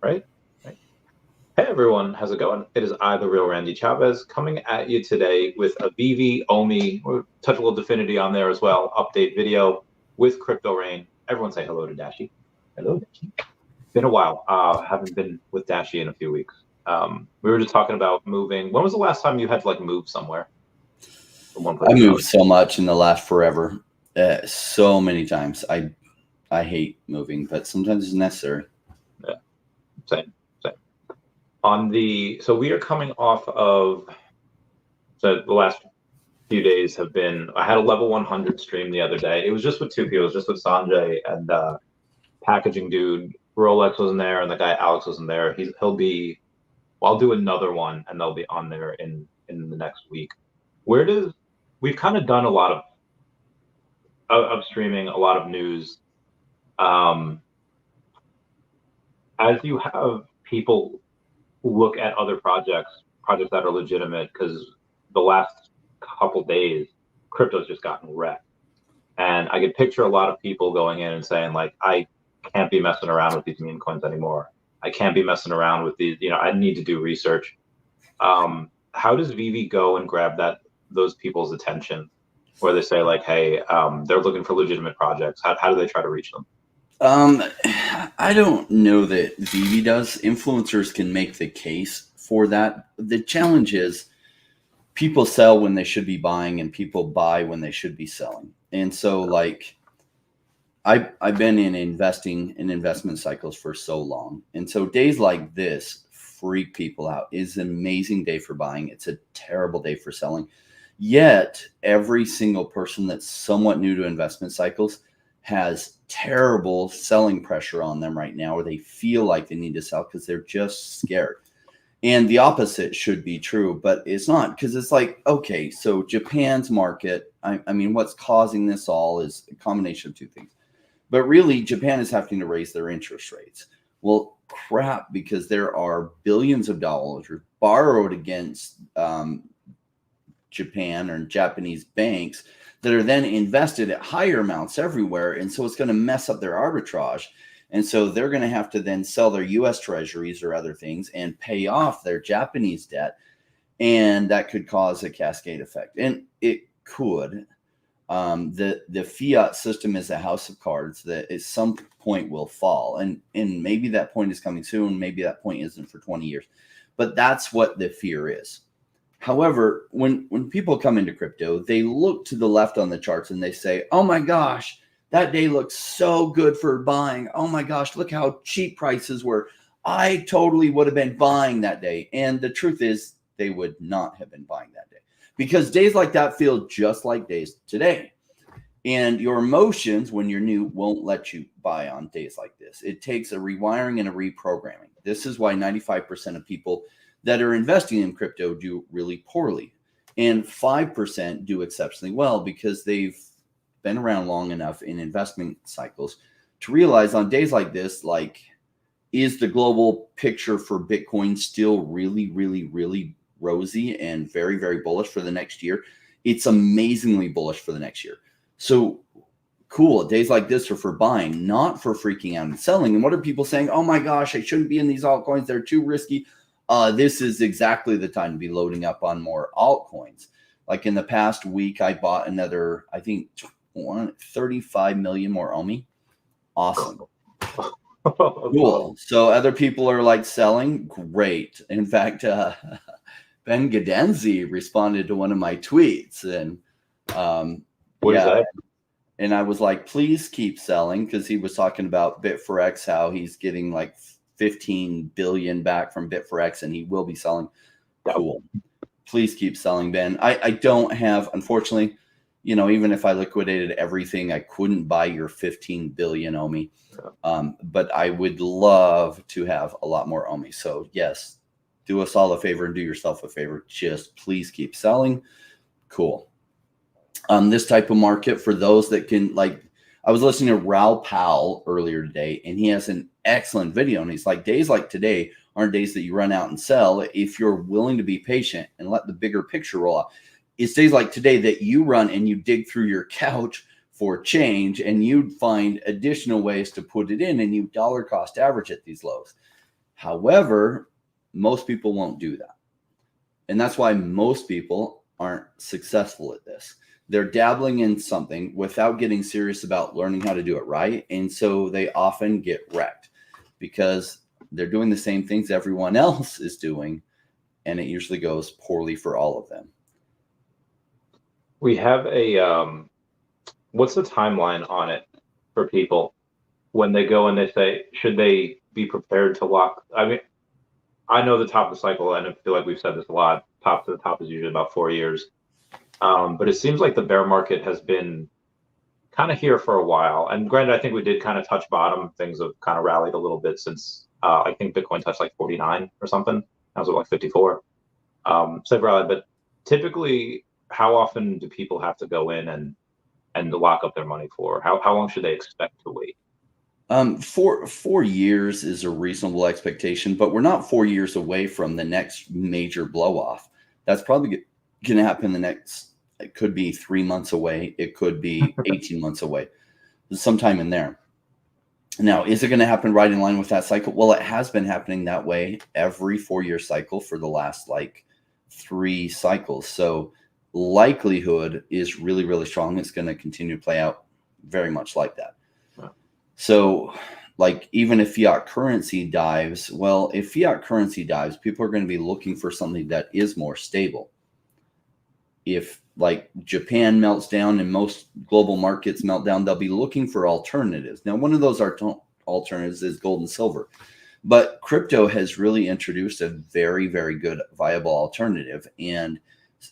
Right? Right. Hey everyone, how's it going? It is I, the real Randy Chavez, coming at you today with a VeVe, OMI, or touch a little Definity on there as well, update video with Crypto Rain. Everyone say hello to Dashi. Hello, Dashi. Been a while. Haven't been with Dashi in a few weeks. We were just talking about moving. When was the last time you had to like move somewhere from one place I to another? moved so much in the last forever, so many times. I hate moving, but sometimes it's necessary. Yeah, same. So we are coming off of, so the last few days have been, I had a level 100 stream the other day. It was just with two people. It was just with Sanjay and packaging dude. Rolex wasn't there, and the guy Alex wasn't there. He'll be. Well, I'll do another one, and they'll be on there in the next week. We've kind of done a lot of streaming, a lot of news. As you have people look at other projects that are legitimate, because the last couple days, crypto's just gotten wrecked. And I could picture a lot of people going in and saying, like, I can't be messing around with these meme coins anymore. I can't be messing around with these, I need to do research. How does VeVe go and grab those people's attention where they say, like, hey, they're looking for legitimate projects? How do they try to reach them? I don't know that VeVe does. Influencers can make the case for that. The challenge is people sell when they should be buying and people buy when they should be selling. And so, like, I've been in investment cycles for so long. And so days like this freak people out. It's an amazing day for buying. It's a terrible day for selling. Yet every single person that's somewhat new to investment cycles has terrible selling pressure on them right now, or they feel like they need to sell because they're just scared. And the opposite should be true, but it's not, because it's like, okay, so Japan's market, I mean, what's causing this all is a combination of two things. But really, Japan is having to raise their interest rates. Well, crap, because there are billions of dollars borrowed against Japan or Japanese banks that are then invested at higher amounts everywhere. And so it's going to mess up their arbitrage. And so they're going to have to then sell their US treasuries or other things and pay off their Japanese debt. And that could cause a cascade effect. And it could. The fiat system is a house of cards that at some point will fall. And maybe that point is coming soon. Maybe that point isn't for 20 years. But that's what the fear is. However, when people come into crypto, they look to the left on the charts and they say, oh my gosh, that day looks so good for buying. Oh my gosh, look how cheap prices were. I totally would have been buying that day. And the truth is, they would not have been buying that day, because days like that feel just like days today. And your emotions when you're new won't let you buy on days like this. It takes a rewiring and a reprogramming. This is why 95% of people that are investing in crypto do really poorly, and 5% do exceptionally well, because they've been around long enough in investment cycles to realize on days like this, like, is the global picture for Bitcoin still really, really, really rosy and very, very bullish for the next year? It's amazingly bullish for the next year. So cool. Days like this are for buying, not for freaking out and selling. And what are people saying? Oh my gosh, I shouldn't be in these altcoins. They're too risky. This is exactly the time to be loading up on more altcoins. Like in the past week, I bought another, I think, 35 million more OMI. Awesome. Cool. So other people are like selling. Great. In fact, Ben Gadenzi responded to one of my tweets, and What is that? And I was like, please keep selling, because he was talking about Bit4X, how he's getting like 15 billion back from Bit4X, and he will be selling. Cool. Please keep selling, Ben. I don't have, unfortunately, even if I liquidated everything, I couldn't buy your 15 billion OMI. But I would love to have a lot more OMI. So yes, do us all a favor and do yourself a favor. Just please keep selling. Cool. This type of market, for those that can, like, I was listening to Raoul Pal earlier today, and he has an excellent video. And he's like, days like today aren't days that you run out and sell if you're willing to be patient and let the bigger picture roll out. It's days like today that you run and you dig through your couch for change, and you find additional ways to put it in, and you dollar cost average at these lows. However, most people won't do that. And that's why most people aren't successful at this. They're dabbling in something without getting serious about learning how to do it right. And so they often get wrecked because they're doing the same things everyone else is doing. And it usually goes poorly for all of them. We have a, what's the timeline on it for people when they go and they say, should they be prepared to lock? I mean, I know the top of the cycle, and I feel like we've said this a lot, top to the top is usually about 4 years. But it seems like the bear market has been kind of here for a while. And granted, I think we did kind of touch bottom. Things have kind of rallied a little bit since I think Bitcoin touched like 49 or something. That was like 54. So they've rallied, but typically, how often do people have to go in and lock up their money for? How long should they expect to wait? 4 years is a reasonable expectation, but we're not 4 years away from the next major blow off. That's probably going to happen the next. It could be 3 months away. It could be 18 months away, sometime in there. Now, is it going to happen right in line with that cycle? Well, it has been happening that way every 4-year cycle for the last like 3 cycles. So likelihood is really, really strong. It's going to continue to play out very much like that. Wow. So like even if fiat currency dives, well, if fiat currency dives, people are going to be looking for something that is more stable. If like Japan melts down and most global markets melt down, they'll be looking for alternatives. Now, one of those alternatives is gold and silver, but crypto has really introduced a very, very good viable alternative. And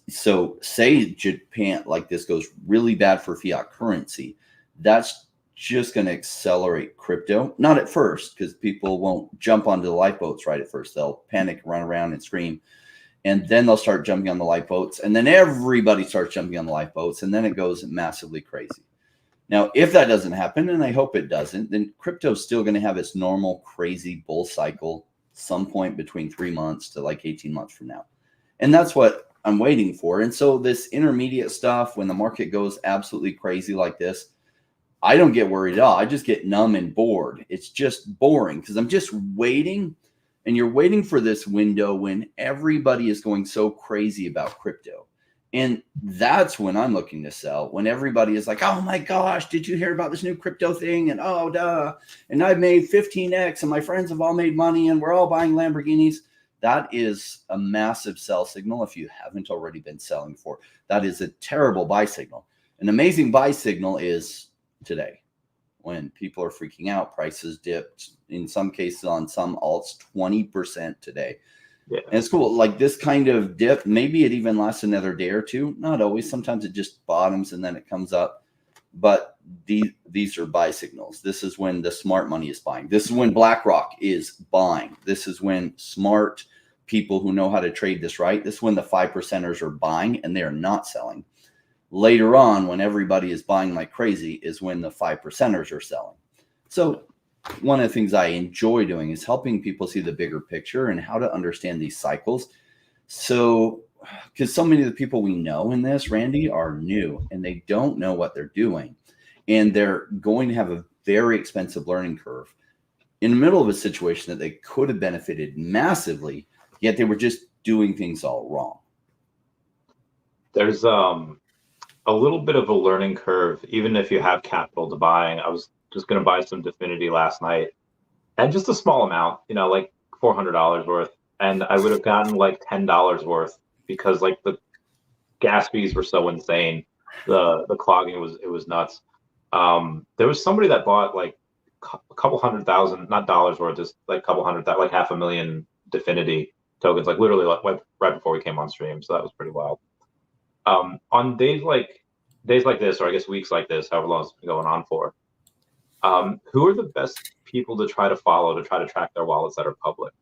so say Japan, like this goes really bad for fiat currency, that's just going to accelerate crypto. Not at first, because people won't jump onto the lifeboats right at first. They'll panic, run around and scream. And then they'll start jumping on the lifeboats. And then everybody starts jumping on the lifeboats. And then it goes massively crazy. Now, if that doesn't happen, and I hope it doesn't, then crypto is still going to have its normal crazy bull cycle some point between 3 months to like 18 months from now. And that's what I'm waiting for. And so this intermediate stuff, when the market goes absolutely crazy like this, I don't get worried at all. I just get numb and bored. It's just boring because I'm just waiting. And you're waiting for this window when everybody is going so crazy about crypto. And that's when I'm looking to sell, when everybody is like, oh my gosh, did you hear about this new crypto thing? And oh, duh. And I've made 15x and my friends have all made money and we're all buying Lamborghinis. That is a massive sell signal if you haven't already been selling for. That is a terrible buy signal. An amazing buy signal is today, when people are freaking out. Prices dipped in some cases on some alts 20% today. Yeah. And it's cool. Like this kind of dip, maybe it even lasts another day or two. Not always. Sometimes it just bottoms and then it comes up. But these are buy signals. This is when the smart money is buying. This is when BlackRock is buying. This is when smart people who know how to trade this right. This is when the 5%ers are buying and they are not selling. Later on, when everybody is buying like crazy, is when the 5%ers are selling. So one of the things I enjoy doing is helping people see the bigger picture and how to understand these cycles. So, because so many of the people we know in this, Randy, are new and they don't know what they're doing. And they're going to have a very expensive learning curve in the middle of a situation that they could have benefited massively, yet they were just doing things all wrong. There's a little bit of a learning curve, even if you have capital to buying. I was just going to buy some Definity last night, and just a small amount, like $400 worth. And I would have gotten like $10 worth because like the gas fees were so insane. The clogging was nuts. There was somebody that bought like a couple 100,000, not dollars worth, just like a couple hundred, like 500,000 Definity tokens, like literally like right before we came on stream. So that was pretty wild. On days like this, or I guess weeks like this, however long it's been going on for, who are the best people to try to follow to try to track their wallets that are public?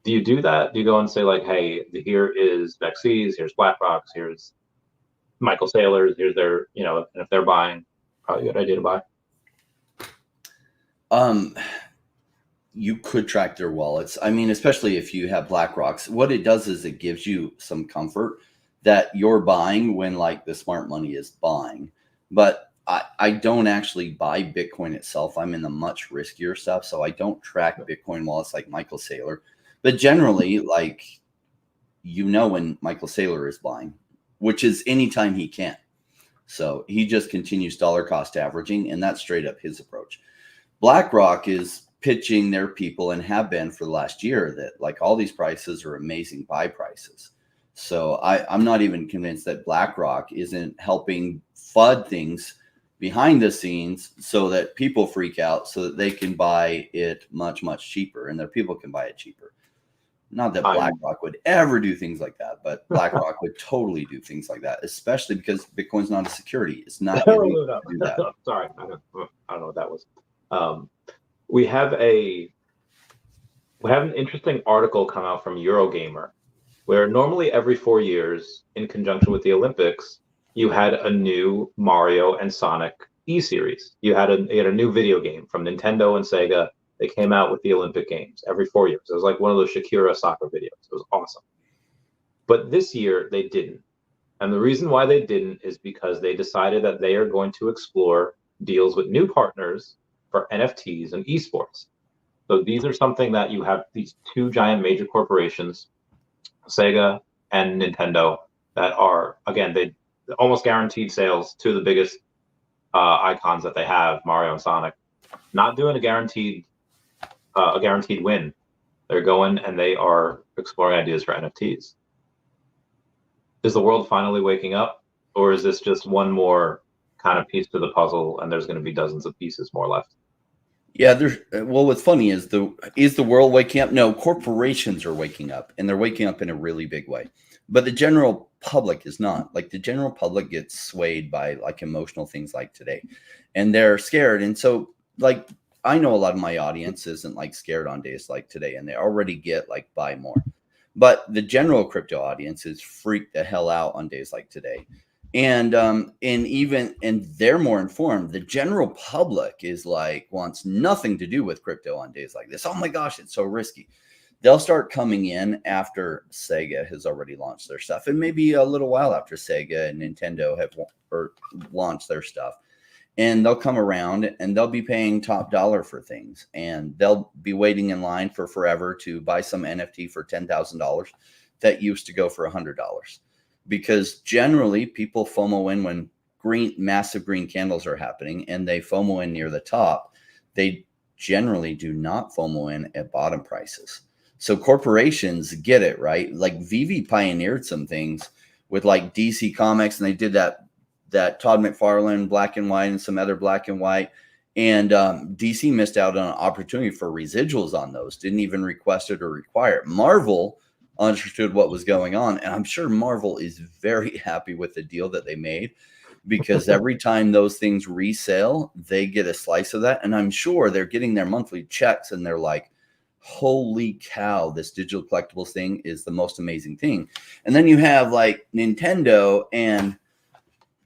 Do you do that? Do you go and say like, hey, here is VeVe's, here's BlackRock's, here's Michael Saylor's, here's their, and if they're buying, probably a good idea to buy. You could track their wallets. I mean, especially if you have BlackRock's, what it does is it gives you some comfort that you're buying when like the smart money is buying. But I don't actually buy Bitcoin itself. I'm in the much riskier stuff. So I don't track Bitcoin wallets like Michael Saylor. But generally, like, when Michael Saylor is buying, which is anytime he can. So he just continues dollar cost averaging, and that's straight up his approach. BlackRock is pitching their people, and have been for the last year, that like all these prices are amazing buy prices. So I'm not even convinced that BlackRock isn't helping FUD things behind the scenes so that people freak out so that they can buy it much, much cheaper, and their people can buy it cheaper. Not that BlackRock would ever do things like that, but BlackRock would totally do things like that, especially because Bitcoin's not a security. It's not illegal to do that. Sorry, I don't know what that was. We have an interesting article come out from Eurogamer, where normally every 4 years, in conjunction with the Olympics, you had a new Mario and Sonic E-series. You had a new video game from Nintendo and Sega. They came out with the Olympic Games every 4 years. It was like one of those Shakira soccer videos. It was awesome. But this year, they didn't. And the reason why they didn't is because they decided that they are going to explore deals with new partners for NFTs and esports. So these are something that you have these two giant major corporations, Sega and Nintendo, that are, again, they almost guaranteed sales to the biggest icons that they have, Mario and Sonic. Not doing a guaranteed win. They're going and they are exploring ideas for NFTs. Is the world finally waking up, or is this just one more kind of piece to the puzzle, and there's going to be dozens of pieces more left? Yeah, well, what's funny is the world waking up? No, corporations are waking up, and they're waking up in a really big way. But the general public is not. Like, the general public gets swayed by like emotional things like today, and they're scared. And so, like, I know a lot of my audience isn't like scared on days like today, and they already get like buy more. But the general crypto audience is freaked the hell out on days like today. And they're more informed. The general public is like, wants nothing to do with crypto on days like this. Oh my gosh, it's so risky. They'll start coming in after Sega has already launched their stuff, and maybe a little while after Sega and Nintendo have launched their stuff. And they'll come around and they'll be paying top dollar for things, and they'll be waiting in line for forever to buy some NFT for $10,000 that used to go for $100. Because generally people FOMO in when massive green candles are happening, and they FOMO in near the top. They generally do not FOMO in at bottom prices. So corporations get it, right? Like VeVe pioneered some things with like DC Comics, and they did that Todd McFarlane black and white and some other black and white. And DC missed out on an opportunity for residuals on those, didn't even request it or require it. Marvel understood what was going on, and I'm sure Marvel is very happy with the deal that they made, because every time those things resell, they get a slice of that. And I'm sure they're getting their monthly checks, and they're like, holy cow, this digital collectibles thing is the most amazing thing. And then you have like Nintendo and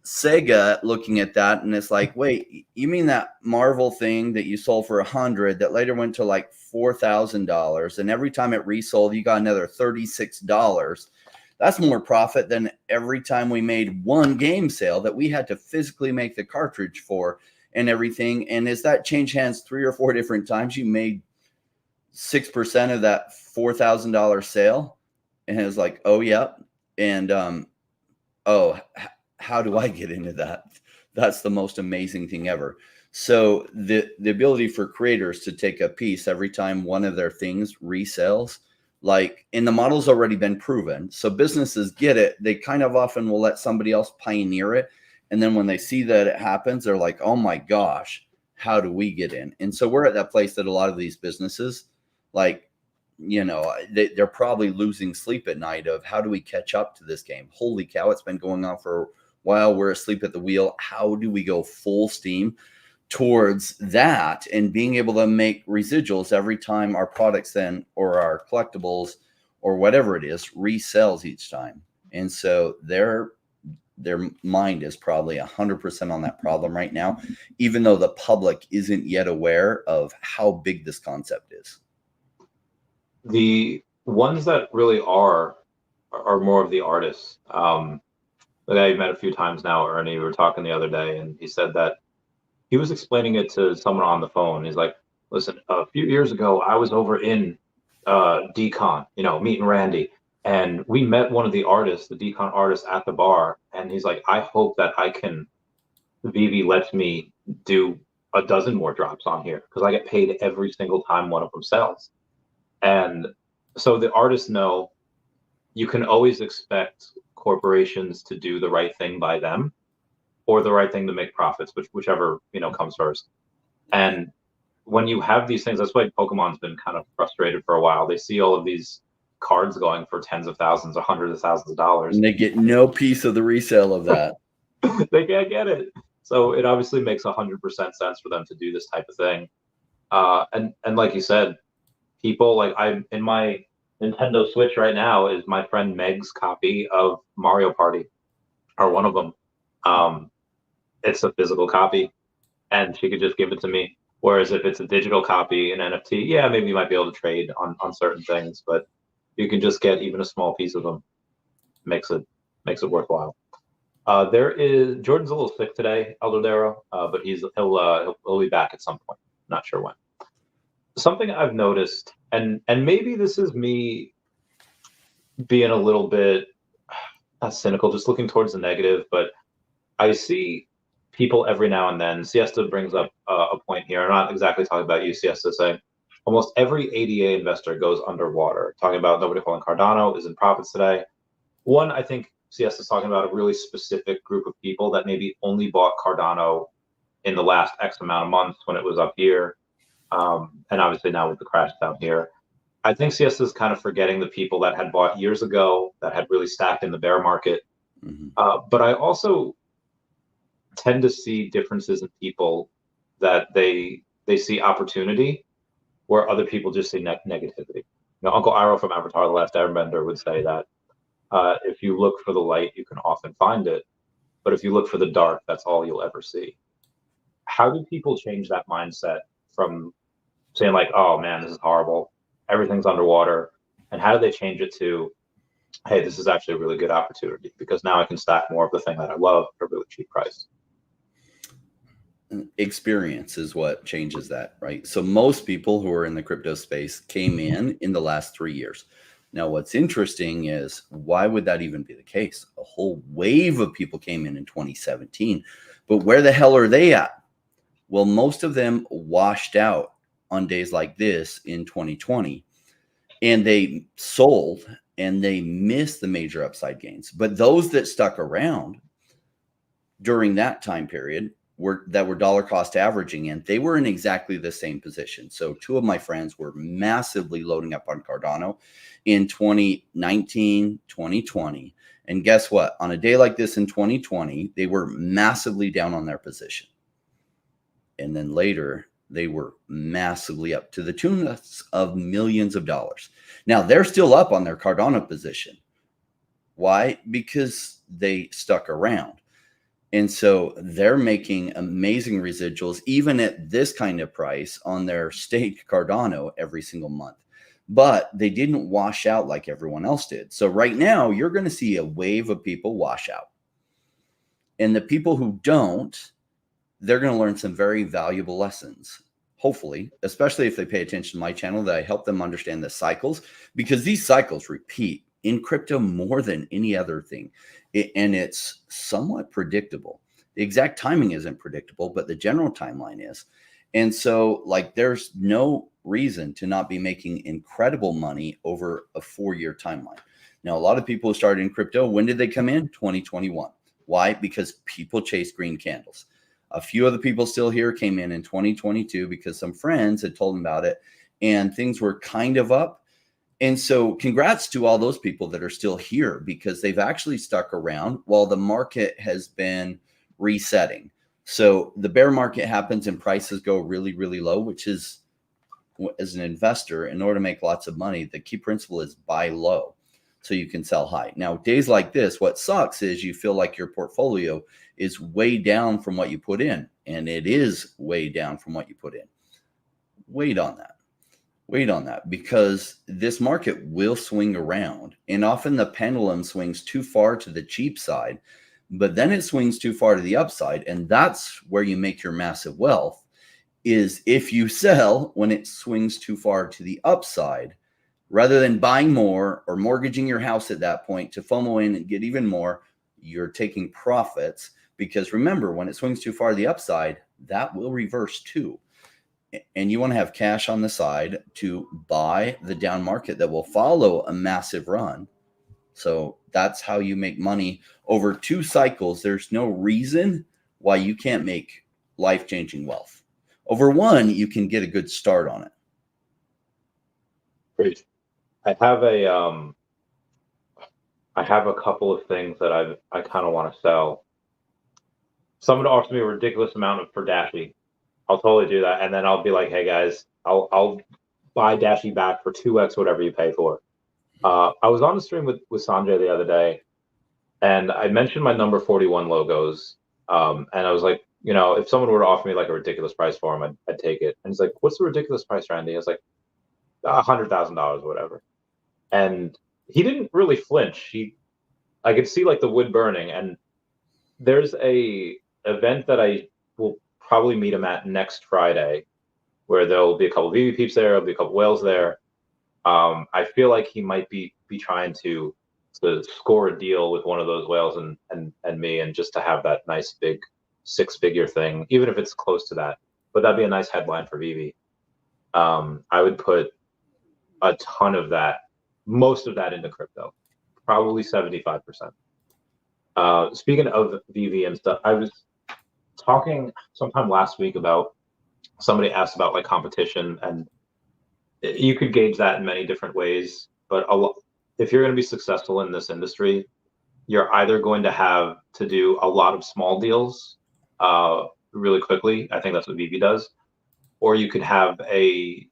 Sega looking at that, and it's like, wait, you mean that Marvel thing that you sold for $100 that later went to like $4,000, and every time it resold you got another $36? That's more profit than every time we made one game sale that we had to physically make the cartridge for and everything. And as that changed hands 3 or 4 different times, you made 6% of that $4,000 sale. And it was like, oh yeah. And how do I get into that? That's the most amazing thing ever. So the ability for creators to take a piece every time one of their things resells, like, and the model's already been proven. So businesses get it. They kind of often will let somebody else pioneer it. And then when they see that it happens, they're like, oh my gosh, how do we get in? And so we're at that place that a lot of these businesses, like, they're probably losing sleep at night of, how do we catch up to this game? Holy cow, it's been going on for a while. We're asleep at the wheel. How do we go full steam towards that and being able to make residuals every time our products then, or our collectibles or whatever it is, resells each time? And so their mind is probably 100% on that problem right now, even though the public isn't yet aware of how big this concept is. The ones that really are more of the artists. the guy you met a few times now, Ernie, we were talking the other day, and he said that he was explaining it to someone on the phone. He's like, listen, a few years ago, I was over in Decon, meeting Randy, and we met one of the artists, the Decon artist, at the bar. And he's like, I hope that VeVe lets me do a dozen more drops on here because I get paid every single time one of them sells. And so the artists know you can always expect corporations to do the right thing by them or the right thing to make profits, whichever comes first. And when you have these things, that's why Pokemon's been kind of frustrated for a while. They see all of these cards going for tens of thousands or hundreds of thousands of dollars, and they get no piece of the resale of that. They can't get it. So it obviously makes 100% sense for them to do this type of thing. And like you said, people like I'm in my Nintendo Switch right now is my friend Meg's copy of Mario Party, or one of them. It's a physical copy, and she could just give it to me. Whereas if it's a digital copy, an NFT, yeah, maybe you might be able to trade on certain things, but you can just get even a small piece of them. Makes it worthwhile. Jordan's a little sick today, Eldorado, but he'll be back at some point. Not sure when. Something I've noticed, and maybe this is me being a little bit not cynical, just looking towards the negative, but I see people every now and then. Siesta brings up a point here. I'm not exactly talking about you, Siesta, saying almost every ADA investor goes underwater. Talking about nobody holding Cardano is in profits today. One, I think Siesta is talking about a really specific group of people that maybe only bought Cardano in the last X amount of months when it was up here. And obviously now with the crash down here. I think Siesta is kind of forgetting the people that had bought years ago that had really stacked in the bear market. Mm-hmm. But I also tend to see differences in people that they see opportunity where other people just see negativity. Uncle Iroh from Avatar: The Last Airbender would say that if you look for the light, you can often find it. But if you look for the dark, that's all you'll ever see. How do people change that mindset from saying like, oh man, this is horrible, everything's underwater, and how do they change it to, hey, this is actually a really good opportunity because now I can stack more of the thing that I love at a really cheap price? Experience is what changes that, right? So most people who are in the crypto space came in the last 3 years. Now, what's interesting is why would that even be the case? A whole wave of people came in 2017, but where the hell are they at? Well, most of them washed out on days like this in 2020, and they sold and they missed the major upside gains. But those that stuck around during that time period were dollar cost averaging in, they were in exactly the same position. So two of my friends were massively loading up on Cardano in 2019, 2020. And guess what? On a day like this in 2020, they were massively down on their position. And then later, they were massively up to the tune of millions of dollars. Now, they're still up on their Cardano position. Why? Because they stuck around. And so they're making amazing residuals, even at this kind of price, on their staked Cardano every single month. But they didn't wash out like everyone else did. So right now, you're going to see a wave of people wash out. And the people who don't, they're going to learn some very valuable lessons, hopefully, especially if they pay attention to my channel, that I help them understand the cycles, because these cycles repeat in crypto more than any other thing. And it's somewhat predictable. The exact timing isn't predictable, but the general timeline is. And so like, there's no reason to not be making incredible money over a 4-year timeline. Now, a lot of people who started in crypto, when did they come in? 2021. Why? Because people chase green candles. A few of the people still here came in 2022 because some friends had told them about it and things were kind of up. And so congrats to all those people that are still here, because they've actually stuck around while the market has been resetting. So the bear market happens and prices go really, really low, which is, as an investor, in order to make lots of money, the key principle is buy low so you can sell high. Now, days like this, what sucks is you feel like your portfolio is way down from what you put in, and it is way down from what you put in. Wait on that. Wait on that, because this market will swing around, and often the pendulum swings too far to the cheap side but then it swings too far to the upside. And that's where you make your massive wealth, is if you sell when it swings too far to the upside, rather than buying more or mortgaging your house at that point to FOMO in and get even more, you're taking profits. Because remember, when it swings too far to the upside, that will reverse too. And you want to have cash on the side to buy the down market that will follow a massive run. So that's how you make money over 2 cycles. There's no reason why you can't make life-changing wealth. Over 1, you can get a good start on it. Great. I have a couple of things that I kind of want to sell. Someone offers me a ridiculous amount for Dashi. I'll totally do that, and then I'll be like, hey guys, I'll buy Dashi back for 2x whatever you pay for. I was on the stream with Sanjay the other day, and I mentioned my number 41 logos, and I was like, you know, if someone were to offer me like a ridiculous price for them, I'd take it. And he's like, what's the ridiculous price, Randy? I was like, $100,000 or whatever. And he didn't really flinch. I could see like the wood burning. And there's a event that I will probably meet him at next Friday, where there'll be a couple of VeVe peeps there, there'll be a couple of whales there. I feel like he might be trying to score a deal with one of those whales and me, and just to have that nice big 6-figure thing, even if it's close to that. But that'd be a nice headline for VeVe. I would put a ton of that, most of that into crypto, probably 75%. Speaking of VeVe and stuff, I was talking sometime last week about, somebody asked about like competition, and you could gauge that in many different ways. But if you're going to be successful in this industry, you're either going to have to do a lot of small deals really quickly. I think that's what VeVe does. Or you could have a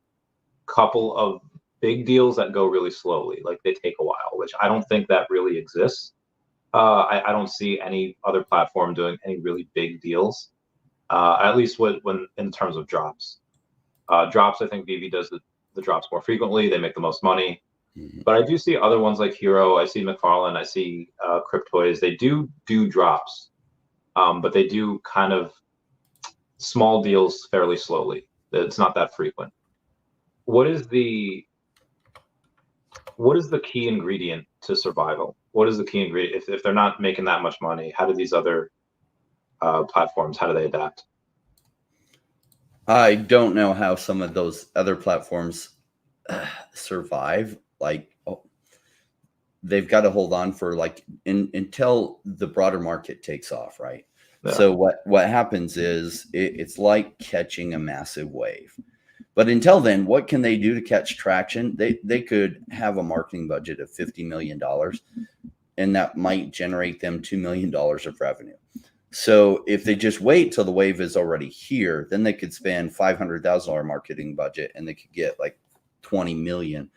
couple of big deals that go really slowly, like they take a while, which I don't think that really exists. I don't see any other platform doing any really big deals, at least when in terms of drops. Drops, I think VeVe does the drops more frequently. They make the most money. But I do see other ones like Hero. I see McFarlane. I see Cryptoys. They do drops, but they do kind of small deals fairly slowly. It's not that frequent. What is the key ingredient to survival? What is the key ingredient? If they're not making that much money, how do these other platforms, how do they adapt? I don't know how some of those other platforms survive. Like, they've got to hold on for like until the broader market takes off, right? Yeah. So what happens is it's like catching a massive wave. But until then, what can they do to catch traction? They could have a marketing budget of $50 million, and that might generate them $2 million of revenue. So if they just wait till the wave is already here, then they could spend $500,000 marketing budget and they could get like 20 million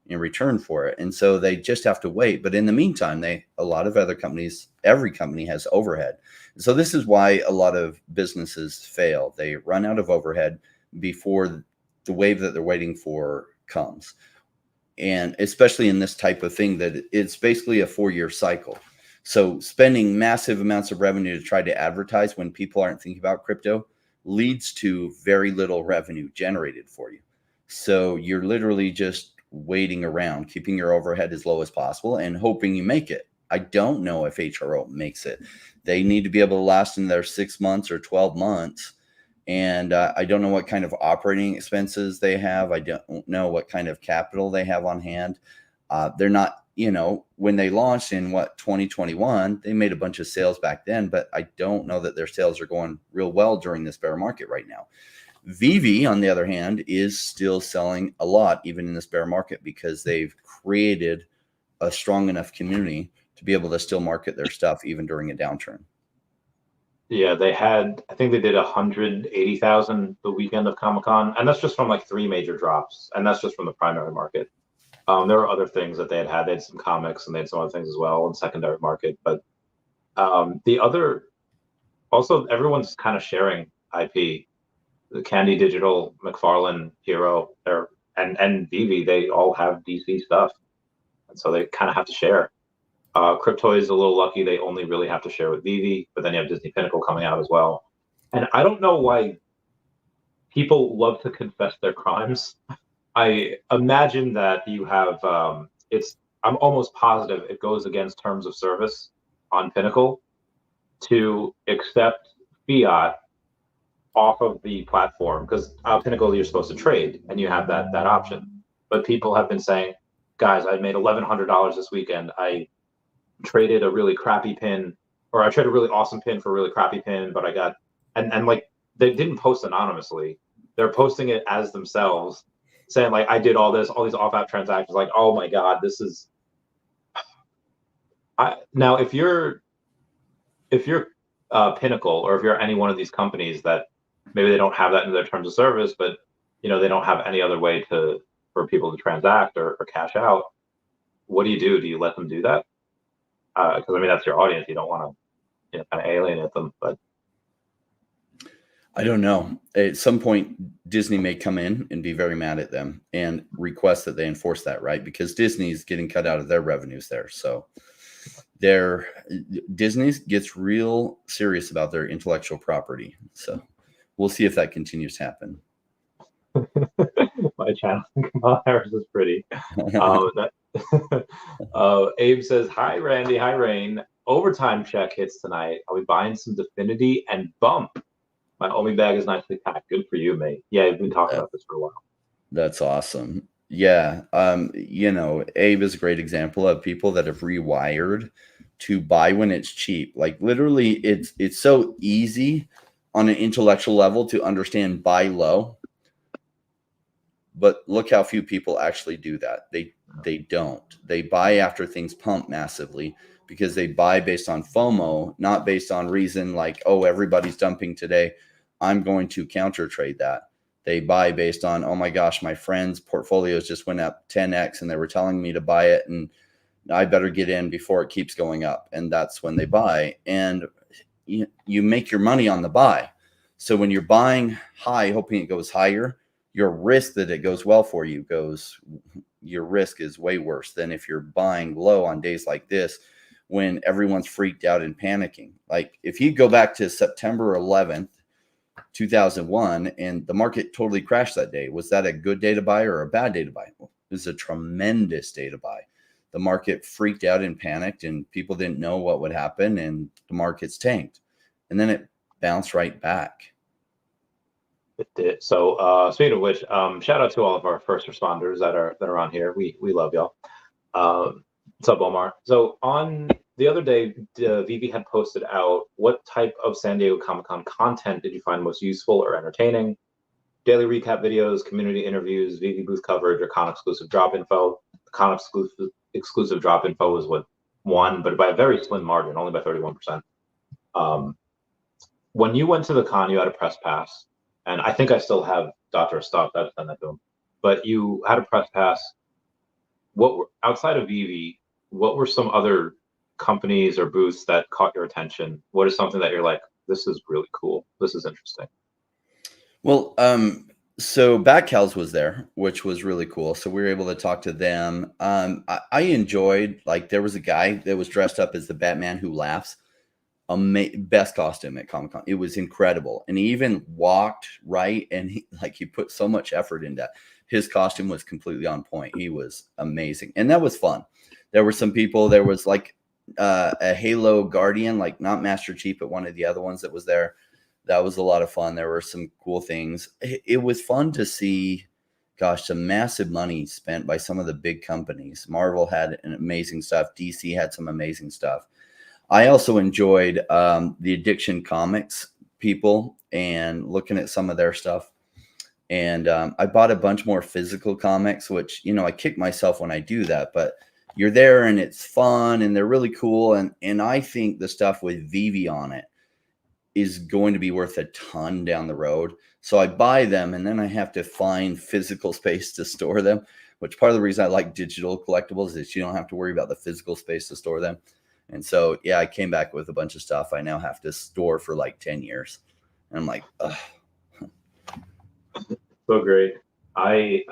in return for it. And so they just have to wait. But in the meantime, a lot of other companies, every company has overhead. So this is why a lot of businesses fail. They run out of overhead before the wave that they're waiting for comes. And especially in this type of thing, that it's basically a 4-year cycle. So spending massive amounts of revenue to try to advertise when people aren't thinking about crypto leads to very little revenue generated for you. So you're literally just waiting around, keeping your overhead as low as possible and hoping you make it. I don't know if HRO makes it. They need to be able to last in their 6 months or 12 months. And I don't know what kind of operating expenses they have. I don't know what kind of capital they have on hand. They're not, when they launched in 2021, they made a bunch of sales back then, but I don't know that their sales are going real well during this bear market right now. VeVe, on the other hand, is still selling a lot, even in this bear market, because they've created a strong enough community to be able to still market their stuff even during a downturn. Yeah, I think they did 180,000 the weekend of Comic-Con, and that's just from like 3 major drops, and that's just from the primary market. There were other things that they had. They had some comics and they had some other things as well in secondary market. But also everyone's kind of sharing IP. The Candy Digital, McFarlane, Hero, and VeVe, they all have DC stuff, and so they kind of have to share. Crypto is a little lucky. They only really have to share with VeVe, but then you have Disney Pinnacle coming out as well. And I don't know why people love to confess their crimes. I imagine that you have I'm almost positive it goes against terms of service on Pinnacle to accept fiat off of the platform, because Pinnacle you're supposed to trade and you have that option. But people have been saying, guys, I made $1,100 this weekend. I traded a really crappy pin, or I traded a really awesome pin for a really crappy pin, but I got and like they didn't post anonymously. They're posting it as themselves, saying like I did all these off-app transactions. Like, oh my god, this is. Now if you're Pinnacle, or if you're any one of these companies that maybe they don't have that in their terms of service, but they don't have any other way for people to transact or cash out, what do? Do you let them do that? Because I mean that's your audience. You don't want to kind of alienate them, but I don't know. At some point, Disney may come in and be very mad at them and request that they enforce that, right? Because Disney's getting cut out of their revenues there. So Disney gets real serious about their intellectual property. So we'll see if that continues to happen. My channel, Kamala Harris is pretty. Abe says, hi, Randy. Hi, Rain. Overtime check hits tonight. Are we buying some Definity and Bump? My OMI bag is nicely packed. Good for you, mate. Yeah, we've been talking about this for a while. That's awesome. Yeah. Abe is a great example of people that have rewired to buy when it's cheap. Like literally it's so easy on an intellectual level to understand buy low. But look how few people actually do that. They don't. They buy after things pump massively because they buy based on FOMO, not based on reason like, oh, everybody's dumping today, I'm going to counter trade that. They buy based on, oh my gosh, my friend's portfolios just went up 10x and they were telling me to buy it and I better get in before it keeps going up. And that's when they buy. And you make your money on the buy. So when you're buying high, hoping it goes higher, your risk that it goes well for you your risk is way worse than if you're buying low on days like this when everyone's freaked out and panicking. Like if you go back to September 11th, 2001, and the market totally crashed that day, was that a good day to buy or a bad day to buy? Well, it was a tremendous day to buy. The market freaked out and panicked and people didn't know what would happen and the market's tanked. And then it bounced right back. It did. So speaking of which, shout out to all of our first responders that are on here. We love y'all. What's up, Omar? So on the other day, VeVe had posted out what type of San Diego Comic-Con content did you find most useful or entertaining? Daily recap videos, community interviews, VeVe booth coverage, or con exclusive drop info. The con exclusive drop info was what won, but by a very slim margin, only by 31%. When you went to the con, you had a press pass. And I think I still have Dr. Stuff. I've done that to him. But you had a press pass. Outside of VeVe, what were some other companies or booths that caught your attention? What is something that you're like, this is really cool. This is interesting. Well, so Batcals was there, which was really cool. So we were able to talk to them. I enjoyed, like, there was a guy that was dressed up as the Batman Who Laughs. Best costume at Comic-Con. It was incredible. And he even walked right, and he put so much effort into that. His costume was completely on point. He was amazing. And that was fun. There were some people, there was like a Halo Guardian, like not Master Chief, but one of the other ones that was there. That was a lot of fun. There were some cool things. It was fun to see, gosh, some massive money spent by some of the big companies. Marvel had an amazing stuff. DC had some amazing stuff. I also enjoyed the Addiction Comics people and looking at some of their stuff. And I bought a bunch more physical comics, which, I kick myself when I do that, but you're there and it's fun and they're really cool. And I think the stuff with VeVe on it is going to be worth a ton down the road. So I buy them and then I have to find physical space to store them, which part of the reason I like digital collectibles is you don't have to worry about the physical space to store them. And so, yeah, I came back with a bunch of stuff I now have to store for like 10 years. And I'm like, ugh. So great. I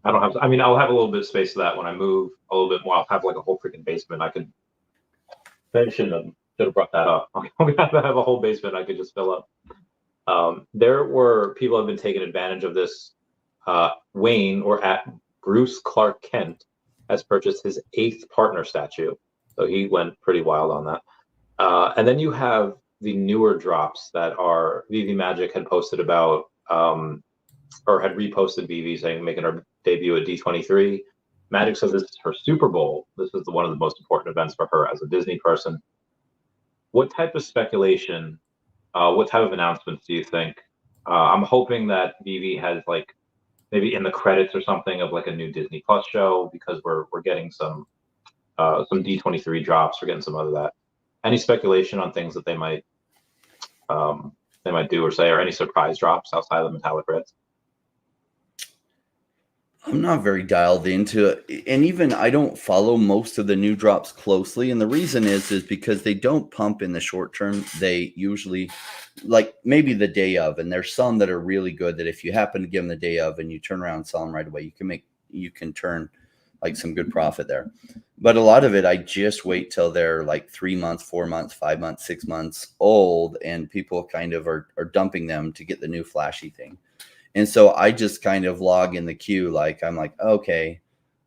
don't have, I'll have a little bit of space for that when I move a little bit more. I'll have like a whole freaking basement. I could I should have brought that up. I'm gonna have to have a whole basement I could just fill up. There were people have been taking advantage of this. Wayne or at Bruce Clark Kent has purchased his 8th partner statue, so he went pretty wild on that. And then you have the newer drops that are VeVe Magic had posted about, or had reposted VeVe saying making her debut at D23. Magic says this is her Super Bowl. This is one of the most important events for her as a Disney person. What type of speculation, what type of announcements do you think? I'm hoping that VeVe has like maybe in the credits or something of like a new Disney Plus show, because we're getting some D23 drops. We're getting some of that. Any speculation on things that they might do or say, or any surprise drops outside of the metallic reds? I'm not very dialed into it, and even I don't follow most of the new drops closely. And the reason is because they don't pump in the short term. They usually, like maybe the day of, and there's some that are really good that if you happen to give them the day of and you turn around and sell them right away, you can turn like some good profit there. But a lot of it, I just wait till they're like 3 months, 4 months, 5 months, 6 months old, and people kind of are dumping them to get the new flashy thing. And so I just kind of log in the queue. Like, I'm like, okay,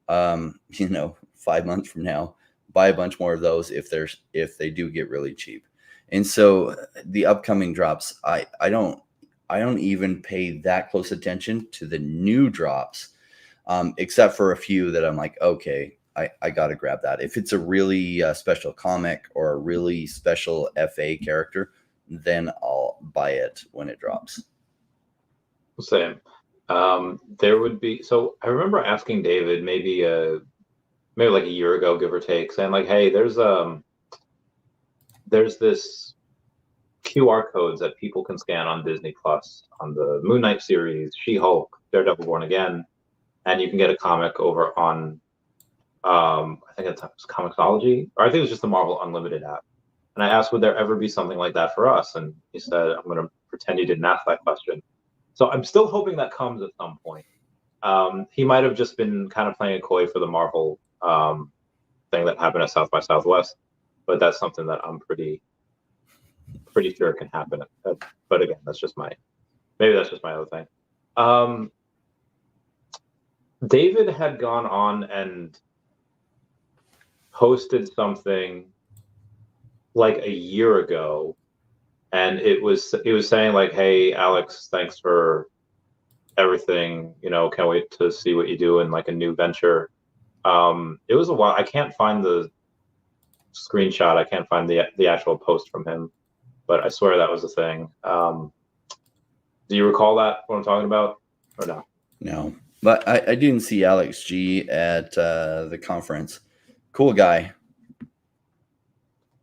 5 months from now, buy a bunch more of those if they do get really cheap. And so the upcoming drops, I don't even pay that close attention to the new drops, except for a few that I'm like, okay, I got to grab that. If it's a really special comic or a really special FA character, then I'll buy it when it drops. Same. There would be, so I remember asking David maybe like a year ago, give or take, saying like, hey, there's this QR codes that people can scan on Disney Plus on the Moon Knight series, She-Hulk, Daredevil Born Again, and you can get a comic over on I think it's Comixology, or I think it was just the Marvel Unlimited app. And I asked, would there ever be something like that for us? And he said, I'm going to pretend you didn't ask that question. So I'm still hoping that comes at some point. He might have just been kind of playing a coy for the Marvel thing that happened at South by Southwest, but that's something that I'm pretty sure can happen. But again, that's just my other thing. David had gone on and posted something like a year ago, and he was saying like, hey Alex, thanks for everything, can't wait to see what you do in like a new venture. It was a while. I can't find the screenshot, I can't find the actual post from him, but I swear that was a thing. Do you recall that, what I'm talking about, or no? No, but I didn't see Alex G at the conference. Cool guy.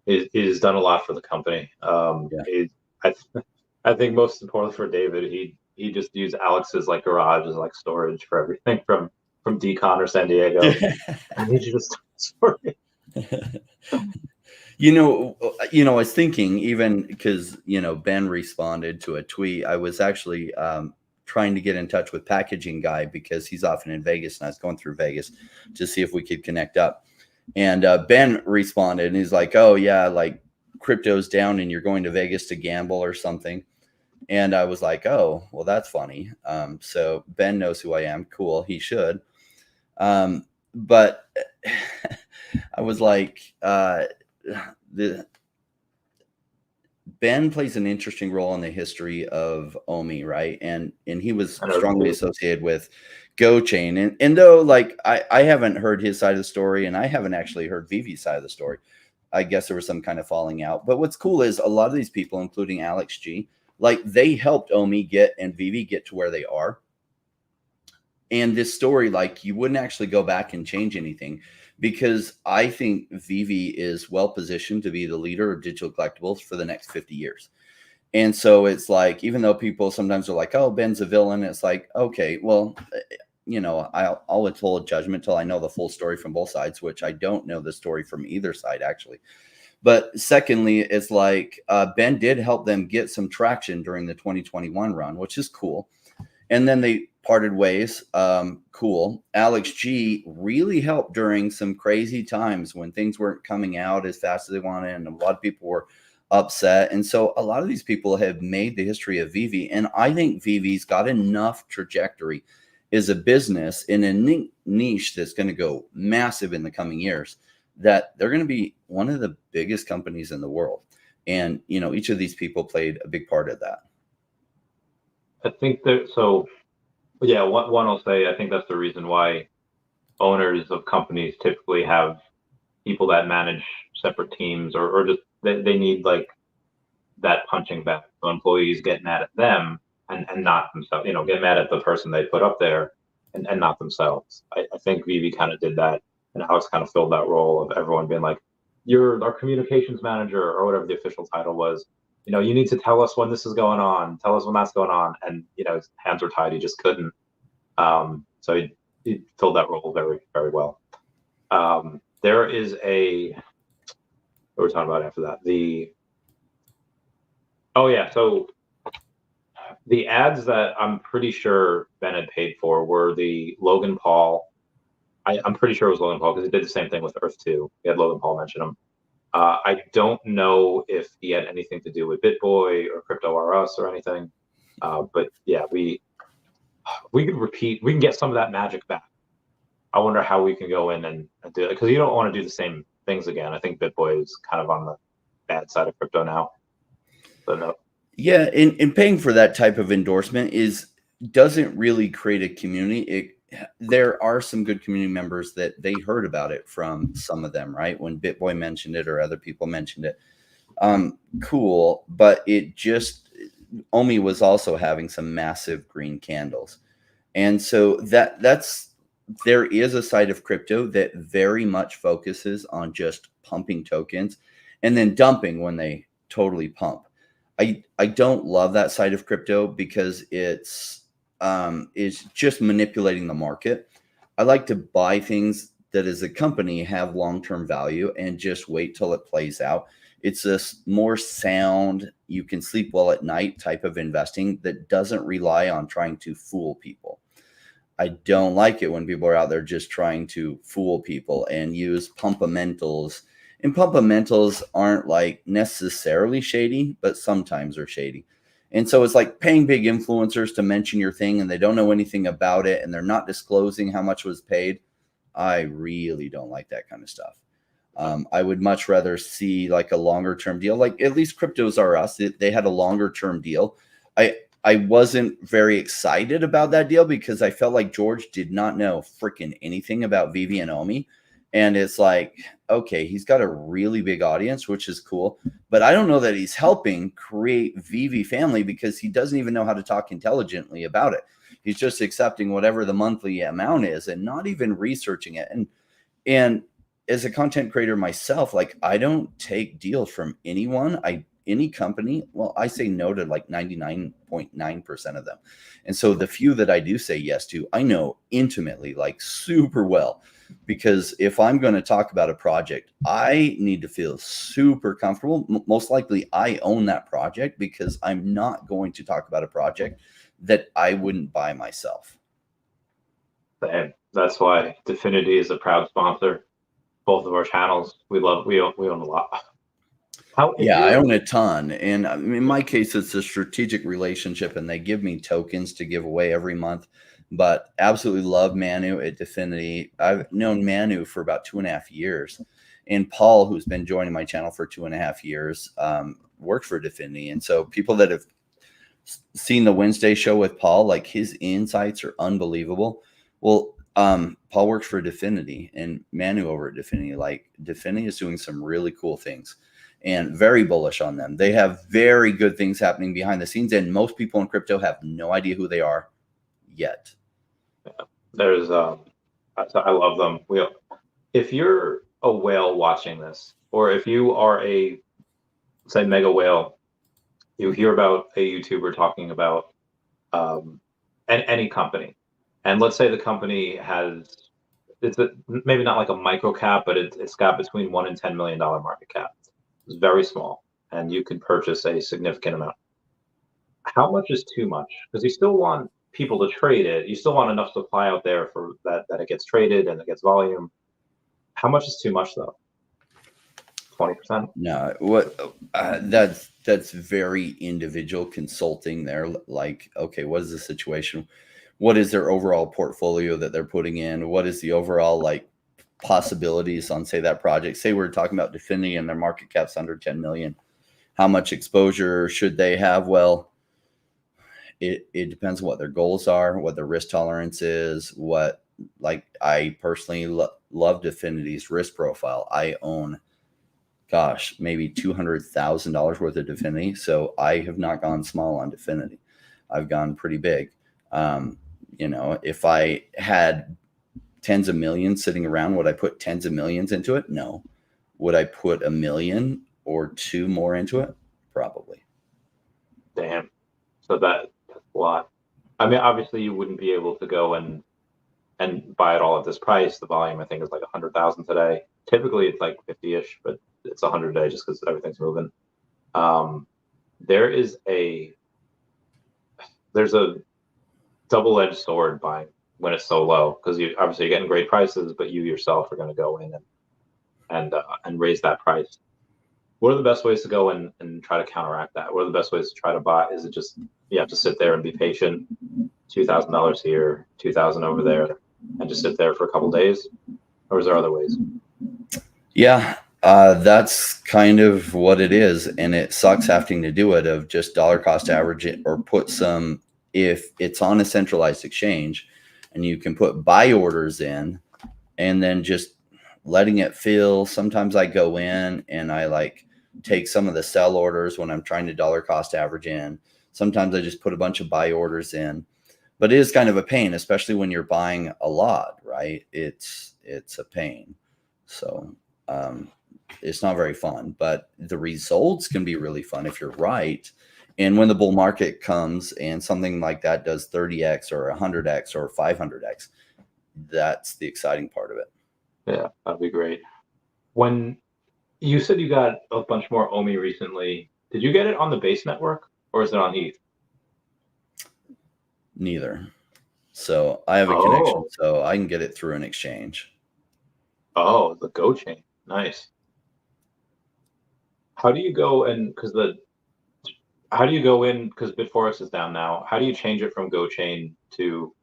He's done a lot for the company. Yeah. I think most importantly for David, he just used Alex's like garage as like storage for everything from Decon or San Diego. And he just stored it. I was thinking, even because Ben responded to a tweet. I was actually trying to get in touch with Packaging Guy because he's often in Vegas, and I was going through Vegas to see if we could connect up. And Ben responded, and he's like, "Oh yeah, like crypto's down, and you're going to Vegas to gamble or something." And I was like, "Oh, well, that's funny." So Ben knows who I am. Cool, he should. But I was like, Ben plays an interesting role in the history of OMI, right? And he was strongly associated with GoChain. And though like I haven't heard his side of the story, and I haven't actually heard VeVe's side of the story, I guess there was some kind of falling out. But what's cool is a lot of these people, including Alex G, like they helped OMI and VeVe get to where they are. And this story, like you wouldn't actually go back and change anything, because I think VeVe is well positioned to be the leader of digital collectibles for the next 50 years. And so it's like, even though people sometimes are like, oh, Ben's a villain, it's like, okay, well, I'll withhold judgment till I know the full story from both sides, which I don't know the story from either side, actually. But secondly, it's like Ben did help them get some traction during the 2021 run, which is cool. And then they parted ways. Cool. Alex G really helped during some crazy times when things weren't coming out as fast as they wanted, and a lot of people were upset. And so a lot of these people have made the history of VeVe, and I think VeVe's got enough trajectory as a business in a niche that's going to go massive in the coming years, that they're going to be one of the biggest companies in the world. And, you know, each of these people played a big part of that. I think that, so yeah, one I'll say, I think that's the reason why owners of companies typically have people that manage separate teams, or just they need like that punching bag. So employees get mad at them and not themselves, you know, get mad at the person they put up there and not themselves. I think VeVe kind of did that, and Alex kind of filled that role of everyone being like, you're our communications manager, or whatever the official title was. You know, you need to tell us when this is going on, tell us when that's going on. And, you know, his hands were tied, he just couldn't. So he filled that role very, very well. There is what we're talking about after that. So the ads that I'm pretty sure Ben had paid for were the Logan Paul. I'm pretty sure it was Logan Paul because he did the same thing with Earth 2. He had Logan Paul mention him. I don't know if he had anything to do with BitBoy or Crypto R Us or anything. But yeah, we can get some of that magic back. I wonder how we can go in and do it, because you don't want to do the same things again. I think BitBoy is kind of on the bad side of crypto now. So no. Yeah, and paying for that type of endorsement doesn't really create a community. There are some good community members that they heard about it from some of them, right? When BitBoy mentioned it or other people mentioned it. Cool, but OMI was also having some massive green candles. And so there is a side of crypto that very much focuses on just pumping tokens and then dumping when they totally pump. I don't love that side of crypto because it's just manipulating the market. I like to buy things that as a company have long-term value and just wait till it plays out. It's a more sound, you can sleep well at night type of investing that doesn't rely on trying to fool people. I don't like it when people are out there just trying to fool people and use pumpamentals. And pumpamentals aren't like necessarily shady, but sometimes are shady. And so it's like paying big influencers to mention your thing and they don't know anything about it and they're not disclosing how much was paid. I really don't like that kind of stuff. I would much rather see like a longer term deal. Like at least Cryptos R Us, they had a longer term deal. I wasn't very excited about that deal because I felt like George did not know freaking anything about VeVe and OMI. And it's like, okay, he's got a really big audience, which is cool. But I don't know that he's helping create VeVe family because he doesn't even know how to talk intelligently about it. He's just accepting whatever the monthly amount is and not even researching it. And as a content creator myself, like I don't take deals from anyone. Any company, well, I say no to like 99.9% of them. And so the few that I do say yes to, I know intimately, like super well, because if I'm going to talk about a project, I need to feel super comfortable. Most likely I own that project because I'm not going to talk about a project that I wouldn't buy myself. And that's why Dfinity is a proud sponsor. Both of our channels, we own a lot. I own a ton. And in my case, it's a strategic relationship and they give me tokens to give away every month. But absolutely love Manu at Dfinity. I've known Manu for about 2.5 years. And Paul, who's been joining my channel for 2.5 years, worked for Dfinity. And so people that have seen the Wednesday show with Paul, like his insights are unbelievable. Well, Paul works for Dfinity and Manu over at Dfinity. Like Dfinity is doing some really cool things. And very bullish on them. They have very good things happening behind the scenes, and most people in crypto have no idea who they are yet. Yeah. There's I love them. If you're a whale watching this, or if you are a say mega whale, you hear about a YouTuber talking about any company, and let's say the company maybe not like a micro cap, but it's got between $1 and $10 million market cap. It's very small, and you can purchase a significant amount. How much is too much? Because you still want people to trade it. You still want enough supply out there for that it gets traded and it gets volume. How much is too much though? 20%? No, what that's very individual consulting there. Like, okay, what is the situation? What is their overall portfolio that they're putting in? What is the overall like possibilities on, say, that project? Say we're talking about Definity and their market cap's under 10 million. How much exposure should they have? Well, it depends on what their goals are, what their risk tolerance is, what, like, I personally love Definity's risk profile. I own, gosh, maybe $200,000 worth of Definity. So I have not gone small on Definity. I've gone pretty big. You know, if I had tens of millions sitting around, would I put tens of millions into it? No. Would I put $1 million or two more into it? Probably. Damn. So that's a lot. I mean, obviously you wouldn't be able to go and buy it all at this price. The volume, I think, is like 100,000 today. Typically it's like 50-ish, but it's 100 today just because everything's moving. There's a double-edged sword buying when it's so low, because you obviously you're getting great prices, but you yourself are going to go in and raise that price. What are the best ways to go and try to counteract that? What are the best ways to try to buy? Is it just you have to sit there and be patient, $2,000 here, 2,000 over there, and just sit there for a couple of days, or is there other ways? Yeah, that's kind of what it is, and it sucks having to do it of just dollar cost average it, or put some, if it's on a centralized exchange and you can put buy orders in and then just letting it fill. Sometimes I go in and I like take some of the sell orders when I'm trying to dollar cost average in. Sometimes I just put a bunch of buy orders in, but it is kind of a pain, especially when you're buying a lot, right? It's a pain. So it's not very fun, but the results can be really fun if you're right. And when the bull market comes and something like that does 30x or 100x or 500x, that's the exciting part of it. Yeah, that'd be great. When you said you got a bunch more OMI recently, did you get it on the Base network or is it on ETH? Neither. So I have a connection, so I can get it through an exchange. Oh, the Go chain. Nice. How do you go and because Bitforex is down now? How do you change it from Go chain to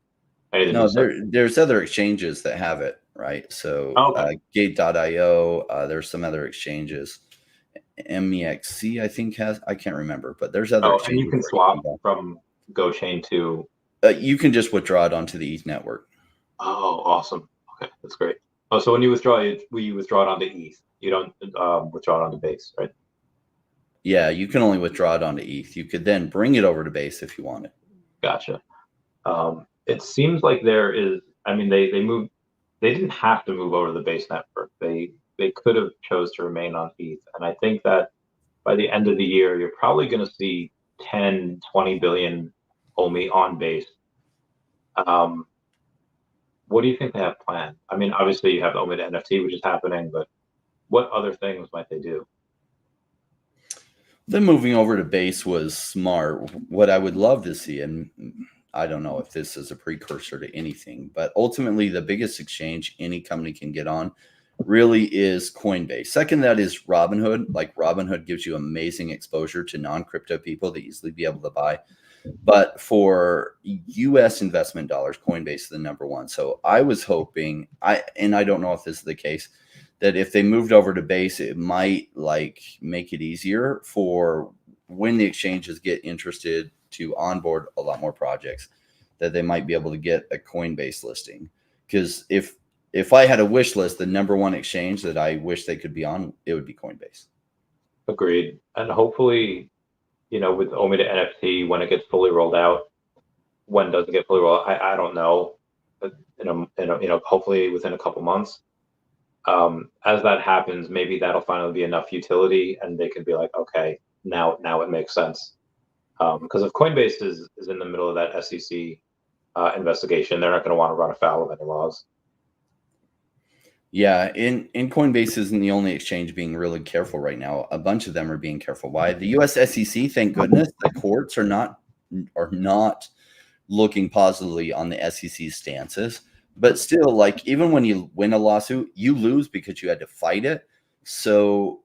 anything? No, there's other exchanges that have it, right? So Gate.io, there's some other exchanges. MEXC, I think has, I can't remember, but there's other exchanges. And you can swap from Go chain to. You can just withdraw it onto the ETH network. Oh, awesome. Okay, that's great. Oh, so when you withdraw it, you withdraw it onto ETH. You don't withdraw it onto Base, right? Yeah, you can only withdraw it onto ETH. You could then bring it over to Base if you want it. Gotcha. It seems like there is. I mean, they moved. They didn't have to move over to the Base network. They could have chose to remain on ETH, and I think that by the end of the year, you're probably going to see 10, 20 billion OMI on Base. What do you think they have planned? I mean, obviously you have the OMI to NFT, which is happening, but what other things might they do? Them moving over to Base was smart. What I would love to see, and I don't know if this is a precursor to anything, but ultimately the biggest exchange any company can get on really is Coinbase. Second, that is Robinhood. Like, Robinhood gives you amazing exposure to non-crypto people to easily be able to buy. But for US investment dollars, Coinbase is the number one. So I was hoping, and I don't know if this is the case, that if they moved over to Base, it might like make it easier for when the exchanges get interested to onboard a lot more projects, that they might be able to get a Coinbase listing. Because if I had a wish list, the number one exchange that I wish they could be on, it would be Coinbase. Agreed. And hopefully, you know, with OMI to NFT, when it gets fully rolled out, when does it get fully rolled out? I don't know. But hopefully within a couple months. As that happens, maybe that'll finally be enough utility, and they can be like, okay, now it makes sense. Because if Coinbase is in the middle of that SEC investigation, they're not going to want to run afoul of any laws. Yeah, and Coinbase isn't the only exchange being really careful right now. A bunch of them are being careful. Why? The US SEC, thank goodness, the courts are not looking positively on the SEC's stances. But still, like, even when you win a lawsuit, you lose because you had to fight it. So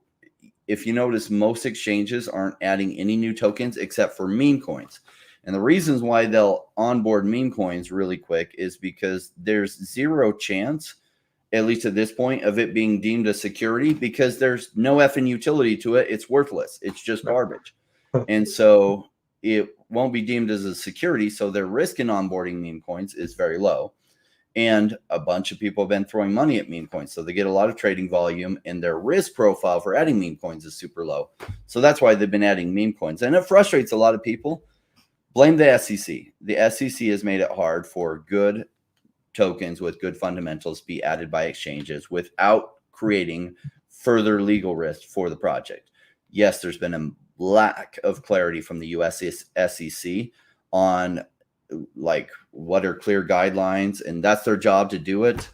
if you notice, most exchanges aren't adding any new tokens except for meme coins. And the reasons why they'll onboard meme coins really quick is because there's zero chance, at least at this point, of it being deemed a security, because there's no effing utility to it. It's worthless. It's just garbage. And so it won't be deemed as a security. So their risk in onboarding meme coins is very low. And a bunch of people have been throwing money at meme coins. So they get a lot of trading volume, and their risk profile for adding meme coins is super low. So that's why they've been adding meme coins. And it frustrates a lot of people. Blame the SEC. The SEC has made it hard for good tokens with good fundamentals to be added by exchanges without creating further legal risk for the project. Yes, there's been a lack of clarity from the US SEC on like what are clear guidelines, and that's their job to do it.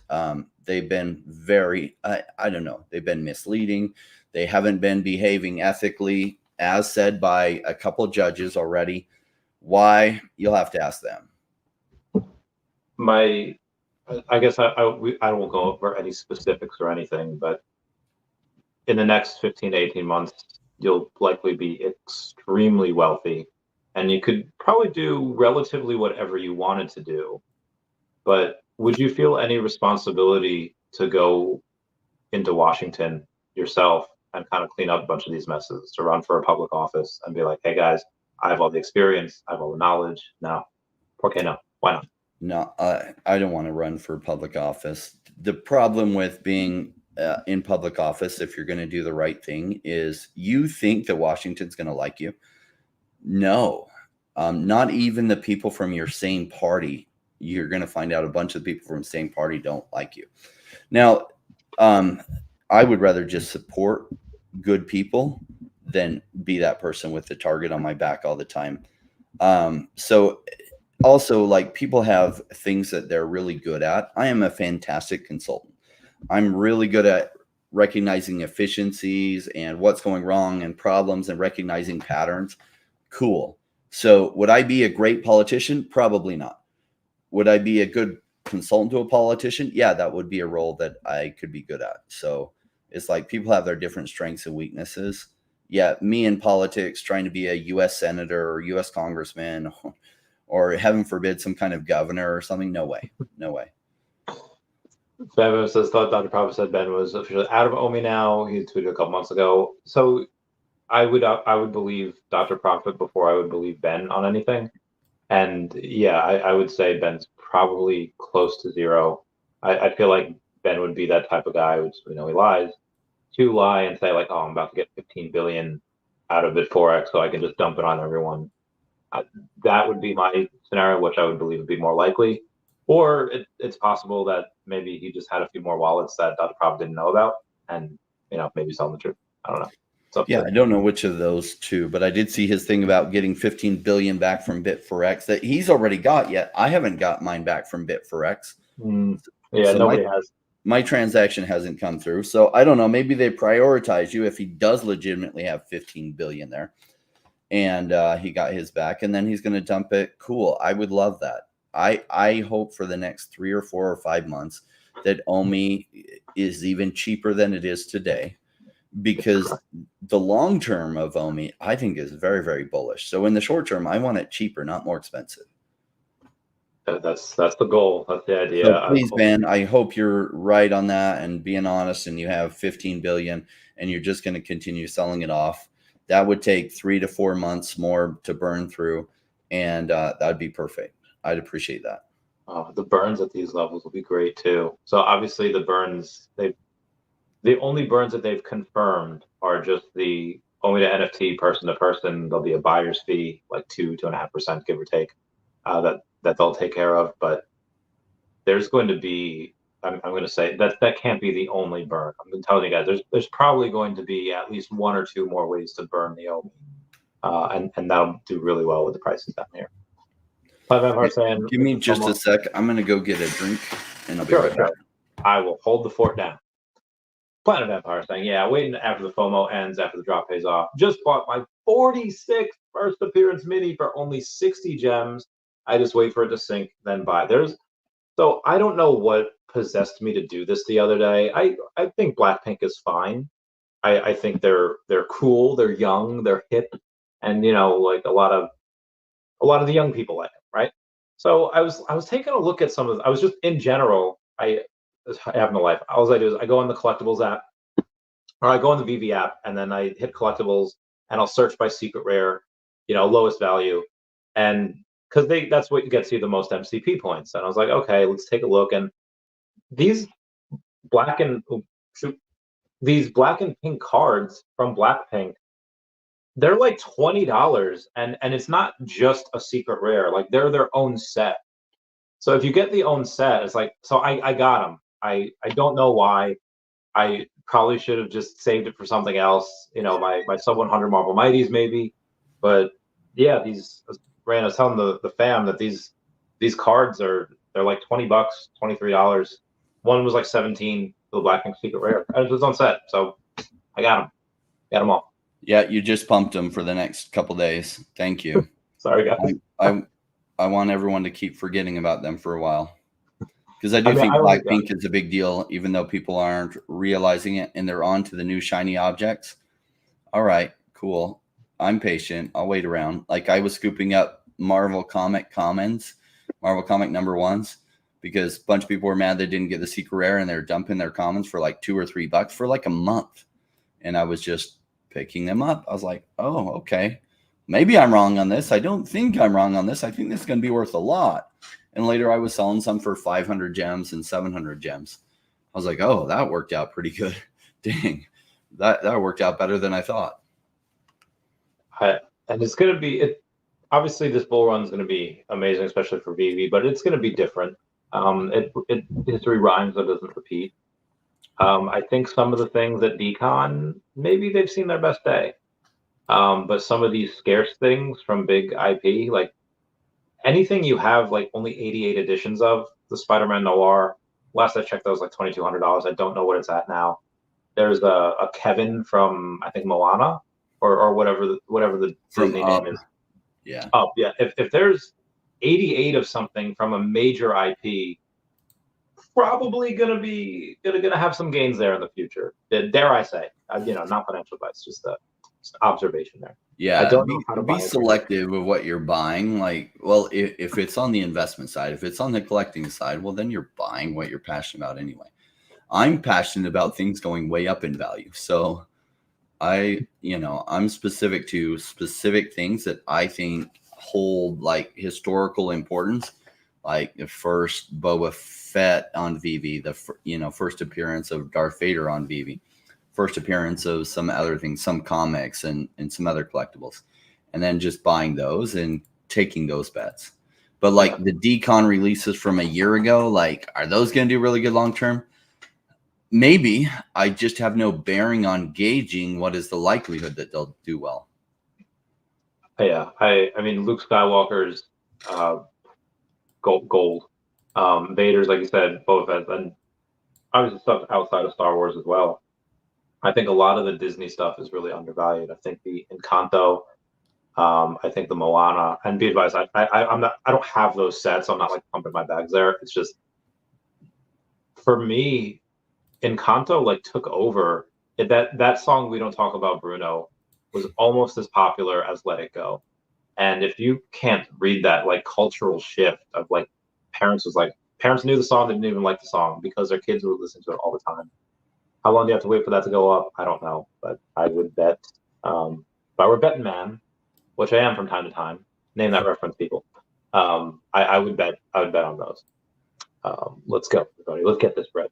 They've been very, I don't know, they've been misleading. They haven't been behaving ethically, as said by a couple of judges already. Why? You'll have to ask them. I guess I won't go over any specifics or anything, but in the next 15 to 18 months, you'll likely be extremely wealthy, and you could probably do relatively whatever you wanted to do. But would you feel any responsibility to go into Washington yourself and kind of clean up a bunch of these messes, to run for a public office and be like, hey guys, I have all the experience, I have all the knowledge. No. Okay, no. Why not? No, I don't want to run for public office. The problem with being in public office, if you're going to do the right thing, is you think that Washington's going to like you. No, not even the people from your same party. You're going to find out a bunch of people from the same party don't like you. Now, I would rather just support good people than be that person with the target on my back all the time. So also, like, people have things that they're really good at. I am a fantastic consultant. I'm really good at recognizing efficiencies and what's going wrong and problems and recognizing patterns. Cool. So would I be a great politician? Probably not. Would I be a good consultant to a politician? Yeah, that would be a role that I could be good at. So it's like people have their different strengths and weaknesses. Yeah, me in politics, trying to be a U.S. senator or U.S. congressman, or heaven forbid, some kind of governor or something. No way. No way. VeVe says, thought Dr. Prophet said Ben was officially out of OMI now. He tweeted a couple months ago. So I would believe Dr. Prophet before I would believe Ben on anything. And yeah, I would say Ben's probably close to zero. I feel like Ben would be that type of guy, which we know he lies, to lie and say like, oh, I'm about to get 15 billion out of Bit4X, so I can just dump it on everyone. That would be my scenario, which I would believe would be more likely. Or it's possible that maybe he just had a few more wallets that Dr. Prophet didn't know about, and maybe telling the truth. I don't know. Yeah, I don't know which of those two, but I did see his thing about getting 15 billion back from Bit4X that he's already got. Yet I haven't got mine back from Bit4X. Yeah, so nobody has. My transaction hasn't come through, so I don't know. Maybe they prioritize you if he does legitimately have 15 billion there, and he got his back, and then he's going to dump it. Cool. I would love that. I hope for the next 3 or 4 or 5 months that OMI is even cheaper than it is today, because the long term of OMI, I think, is very, very bullish. So in the short term, I want it cheaper, not more expensive. That's the goal. That's the idea. So please, Ben, I hope you're right on that and being honest, and you have 15 billion and you're just going to continue selling it off. That would take 3 to 4 months more to burn through, and that'd be perfect. I'd appreciate that. The burns at these levels will be great too. So obviously the burns, the only burns that they've confirmed are just the OMI to NFT, person to person. There'll be a buyer's fee, like 2.5%, give or take, that they'll take care of. But there's going to be, I'm going to say that can't be the only burn. I'm telling you guys, there's probably going to be at least 1 or 2 more ways to burn the OMI, and that'll do really well with the prices down here. Saying, give me just a sec. I'm going to go get a drink, and I'll be right back. I will hold the fort down. Planet Empire saying, yeah, waiting after the FOMO ends, after the drop pays off. Just bought my 46th first appearance mini for only 60 gems. I just wait for it to sink, then buy. So I don't know what possessed me to do this the other day. I think Blackpink is fine. I think they're cool, they're young, they're hip, and like a lot of the young people like them, right? So I was taking a look at some of. I was just in general. I have no life. All I do is I go on the collectibles app, or I go on the VeVe app, and then I hit collectibles, and I'll search by secret rare, lowest value, and because that's what gets you the most MCP points. And I was like, okay, let's take a look. And these black and shoot, these black and pink cards from Blackpink, they're like $20, and it's not just a secret rare. Like they're their own set. So if you get the own set, it's like, so I got them. I don't know why. I probably should have just saved it for something else. My sub 100 Marble Mighties maybe. But yeah, Rand, I was telling the fam that these cards they're like $20, $23. One was like 17, the Blackpink secret rare. And it was on set, so I got them all. Yeah, you just pumped them for the next couple days. Thank you. Sorry, guys. I want everyone to keep forgetting about them for a while, because I think Blackpink is a big deal, even though people aren't realizing it and they're on to the new shiny objects. All right, cool. I'm patient. I'll wait around. Like I was scooping up Marvel Comic Commons, Marvel Comic #1s, because a bunch of people were mad they didn't get the secret rare and they're dumping their commons for like $2 or $3 for like a month. And I was just picking them up. I was like, oh, okay. Maybe I'm wrong on this. I don't think I'm wrong on this. I think this is going to be worth a lot. And later I was selling some for 500 gems and 700 gems. I was like, oh, that worked out pretty good. Dang, that worked out better than I thought. And it's going to be, obviously this bull run is going to be amazing, especially for VeVe, but it's going to be different. History rhymes, but doesn't repeat. I think some of the things at Decon, maybe they've seen their best day. But some of these scarce things from big IP, like anything you have like only 88 editions of, the Spider-Man Noir, last I checked, that was like $2,200. I don't know what it's at now. There's a Kevin from, I think, Moana, or whatever the Disney name is. Yeah. Oh, yeah. If there's 88 of something from a major IP, probably gonna have some gains there in the future. Dare I say? Not financial advice, just an observation there. Yeah, I don't know how to be selective of what you're buying. Like, well, if it's on the investment side, if it's on the collecting side, well, then you're buying what you're passionate about anyway. I'm passionate about things going way up in value, so I'm specific to specific things that I think hold like historical importance, like the first Boba Fett on VeVe, the first appearance of Darth Vader on VeVe, first appearance of some other things, some comics and some other collectibles, and then just buying those and taking those bets. But like the Decon releases from a year ago, like, are those going to do really good long term? Maybe. I just have no bearing on gauging what is the likelihood that they'll do well. Yeah, I mean Luke Skywalker's gold. Vader's, like you said, both as, and obviously stuff outside of Star Wars as well. I think a lot of the Disney stuff is really undervalued. I think the Encanto, I think the Moana, and be advised, I don't have those sets, so I'm not like pumping my bags there. It's just, for me, Encanto like took over. That song "We Don't Talk About Bruno" was almost as popular as "Let It Go." And if you can't read that like cultural shift of like parents knew the song, didn't even like the song because their kids would listen to it all the time. How long do you have to wait for that to go up? I don't know, but I would bet, if I were a betting man, which I am from time to time, name that reference, people. I would bet on those. Let's go, everybody. Let's get this bread.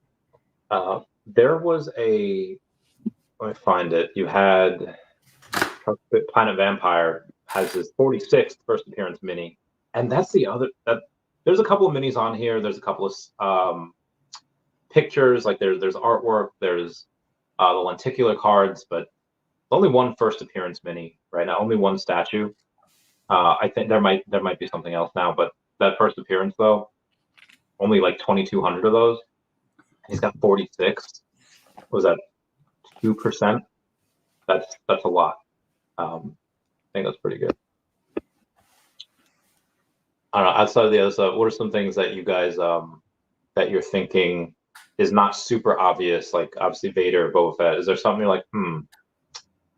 There was let me find it. You had Planet Vampire has his 46th first appearance mini, and that's there's a couple of minis on here. There's a couple of pictures, like there's artwork, there's the lenticular cards, but only one first appearance mini right now, only one statue. I think there might be something else now, but that first appearance though, only like 2,200 of those. He's got 46. Was that 2%? That's a lot. I think that's pretty good. I don't know, outside of the other stuff, what are some things that you guys that you're thinking is not super obvious, like obviously Vader or Boba Fett? Is there something you're like,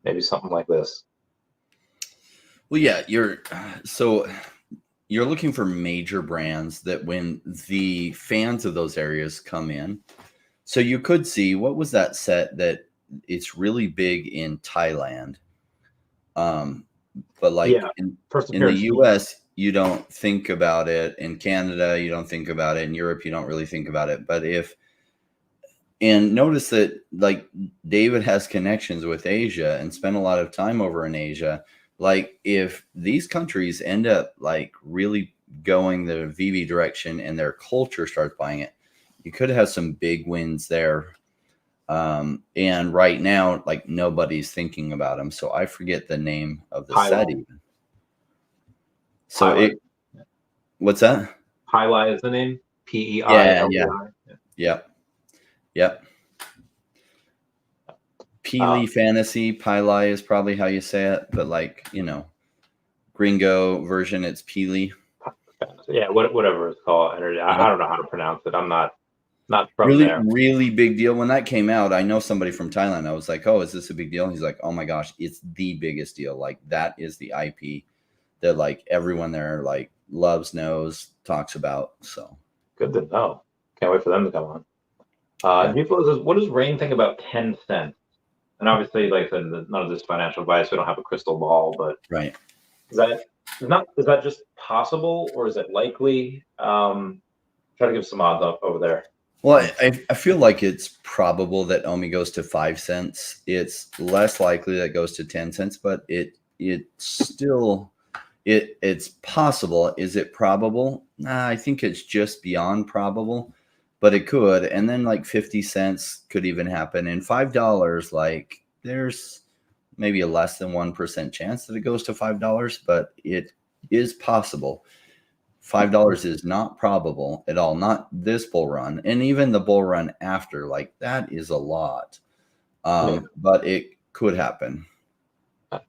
maybe something like this? Well, yeah, you're looking for major brands that when the fans of those areas come in. So you could see, what was that set that it's really big in Thailand? But like Yeah, in first the appearance. US, you don't think about it. In Canada, you don't think about it. In Europe, you don't really think about it. But and notice that like David has connections with Asia and spent a lot of time over in Asia. Like if these countries end up like really going the VeVe direction and their culture starts buying it, you could have some big wins there. And right now, like nobody's thinking about them. So I forget the name of the set Highlight. even. So what's that? Highlight is the name. Peilei. Yeah. Yep. Yep. Peely Fantasy, Pili is probably how you say it, but like, gringo version, it's Peely. Yeah, whatever it's called. I don't know how to pronounce it. I'm not from Really, there. really big deal. When that came out, I know somebody from Thailand. I was like, oh, is this a big deal? He's like, oh my gosh, it's the biggest deal. Like that is the IP that like everyone there like loves, knows, talks about. So Good to know. Can't wait for them to come on. yeah. People says, what does Rain think about 10 cents? And obviously, like I said, none of this financial advice. We don't have a crystal ball, but Right. is that just possible or is it likely? Try to give some odds up over there. Well, I feel like it's probable that OMI goes to 5 cents. It's less likely that it goes to 10 cents, but it's possible. Is it probable? Nah, I think it's just beyond probable, but it could. And then like 50 cents could even happen. And $5, like there's maybe a less than 1% chance that it goes to $5, but it is possible. $5 is not probable at all. Not this bull run, and even the bull run after. Like that is a lot, but it could happen.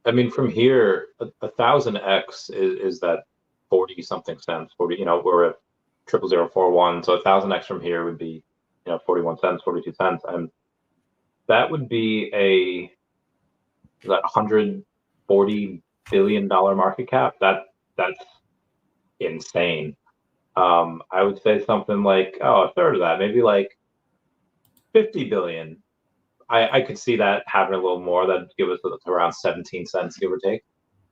I mean, from here, 1,000x is that 40 something cents. 40, we're at 0.0041, so 1,000x from here would be 41 cents, 42 cents, and that would be that $140 billion market cap. That's insane. I would say something like, a third of that, maybe like 50 billion. I could see that having a little more. That'd give us around 17 cents, give or take.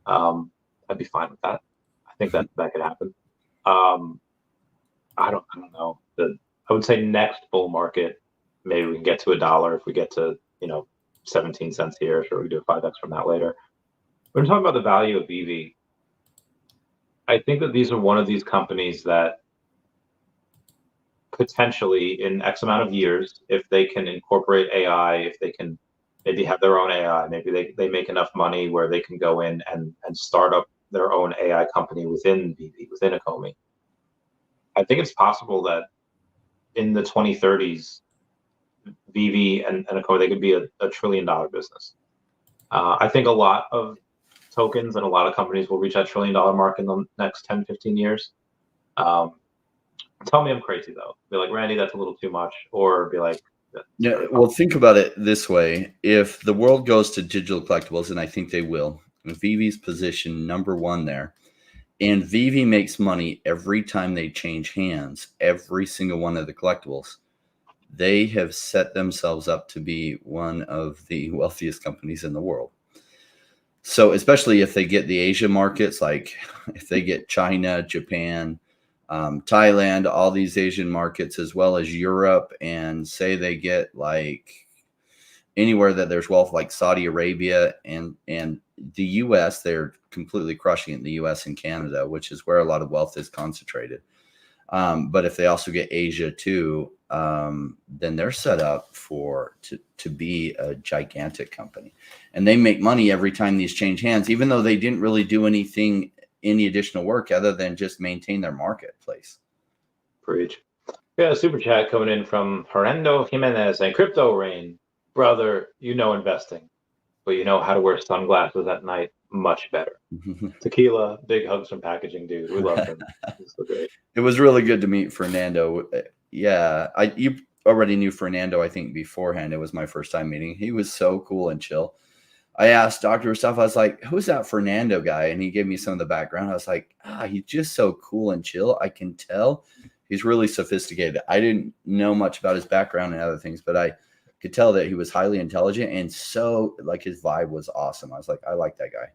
I'd be fine with that. I think that could happen. I don't know. I would say next bull market, maybe we can get to $1 if we get to 17 cents here. Sure, we do a 5x from that later. We're talking about the value of VeVe. I think that these are one of these companies that potentially in X amount of years, if they can incorporate AI, if they can maybe have their own AI, maybe they make enough money where they can go in and start up their own AI company within VeVe, within Ecomi. I think it's possible that in the 2030s, VeVe and Ecomi, they could be a $1 trillion business. I think a lot of tokens and a lot of companies will reach that $1 trillion mark in the next 10, 15 years. Tell me I'm crazy though. Be like, Randy, that's a little too much, or be like, yeah. Well, think about it this way: if the world goes to digital collectibles, and I think they will, VeVe's position number one there, and VeVe makes money every time they change hands. Every single one of the collectibles, they have set themselves up to be one of the wealthiest companies in the world. So, especially if they get the Asia markets, like if they get China, Japan, Thailand, all these Asian markets, as well as Europe, and say they get like anywhere that there's wealth, like Saudi Arabia and the U.S., they're completely crushing it in the U.S. and Canada, which is where a lot of wealth is concentrated. But if they also get Asia too, then they're set up to be a gigantic company, and they make money every time these change hands, even though they didn't really do any additional work other than just maintain their marketplace. Preach. Yeah, super chat coming in from Hernando Jimenez and Crypto Rain. Brother, investing, but you know how to wear sunglasses at night. much better. Tequila, big hugs from packaging, dude. We love him. He's so great. It was really good to meet Fernando. Yeah, you already knew Fernando, I think, beforehand. It was my first time meeting. He was so cool and chill. I asked Dr. stuff. I was like, who's that Fernando guy? And he gave me some of the background. I was like, he's just so cool and chill. I can tell he's really sophisticated. I didn't know much about his background and other things, but I could tell that he was highly intelligent, and so like his vibe was awesome. I was like, I like that guy.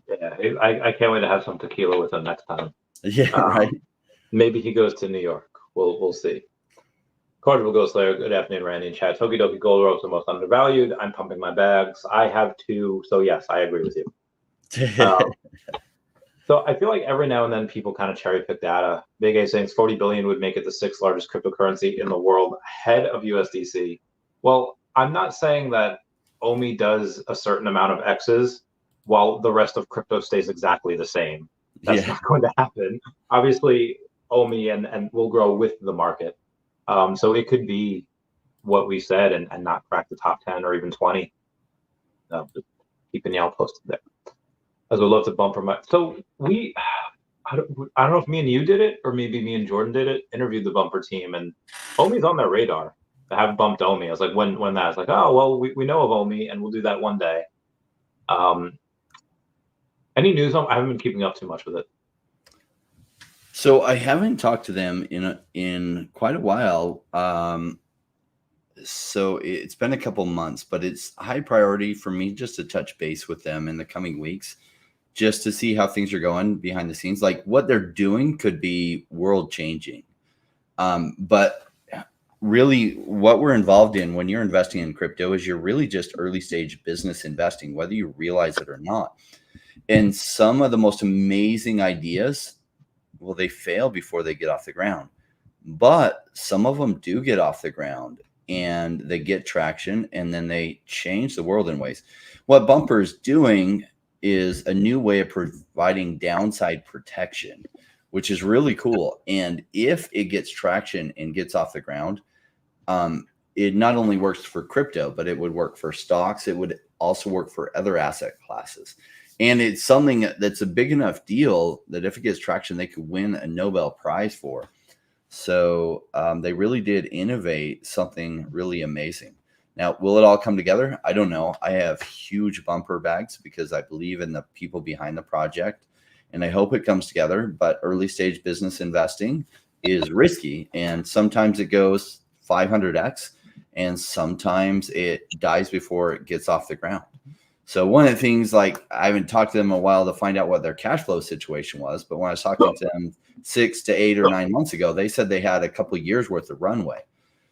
Yeah, I can't wait to have some tequila with him next time. Yeah, right. Maybe he goes to New York. We'll see. Cardival Ghost Slayer, good afternoon, Randy and chat. Toki Doki Gold Rope's the most undervalued. I'm pumping my bags. I have two, so yes, I agree with you. So I feel like every now and then people kind of cherry pick data. Big A saying 40 billion would make it the 6th largest cryptocurrency in the world, ahead of USDC. Well, I'm not saying that OMI does a certain amount of X's while the rest of crypto stays exactly the same. That's not going to happen. Obviously, OMI and will grow with the market. So it could be what we said and not crack the top 10 or even 20. Just keeping y'all posted there. As we love to bumper my. So I don't know if me and you did it or maybe me and Jordan did it. Interviewed the bumper team, and OMI's on their radar. I haven't bumped OMI. I was like, when that? I was like, oh well, we know of OMI and we'll do that one day. Any news on? I haven't been keeping up too much with it. So I haven't talked to them in quite a while. So it's been a couple months, but it's high priority for me just to touch base with them in the coming weeks, just to see how things are going behind the scenes. Like what they're doing could be world changing. But really what we're involved in when you're investing in crypto is you're really just early stage business investing, whether you realize it or not. And some of the most amazing ideas, well, they fail before they get off the ground, but some of them do get off the ground and they get traction and then they change the world in ways. What Bumper is doing is a new way of providing downside protection, which is really cool. And if it gets traction and gets off the ground, it not only works for crypto, but it would work for stocks. It would also work for other asset classes. And it's something that's a big enough deal that if it gets traction, they could win a Nobel Prize for. So they really did innovate something really amazing. Now, will it all come together? I don't know. I have huge bumper bags because I believe in the people behind the project, and I hope it comes together. But early stage business investing is risky, and sometimes it goes 500x, and sometimes it dies before it gets off the ground. So one of the things, like I haven't talked to them in a while to find out what their cash flow situation was, but when I was talking to them 6 to 8 or 9 months ago, they said they had a couple of years worth of runway.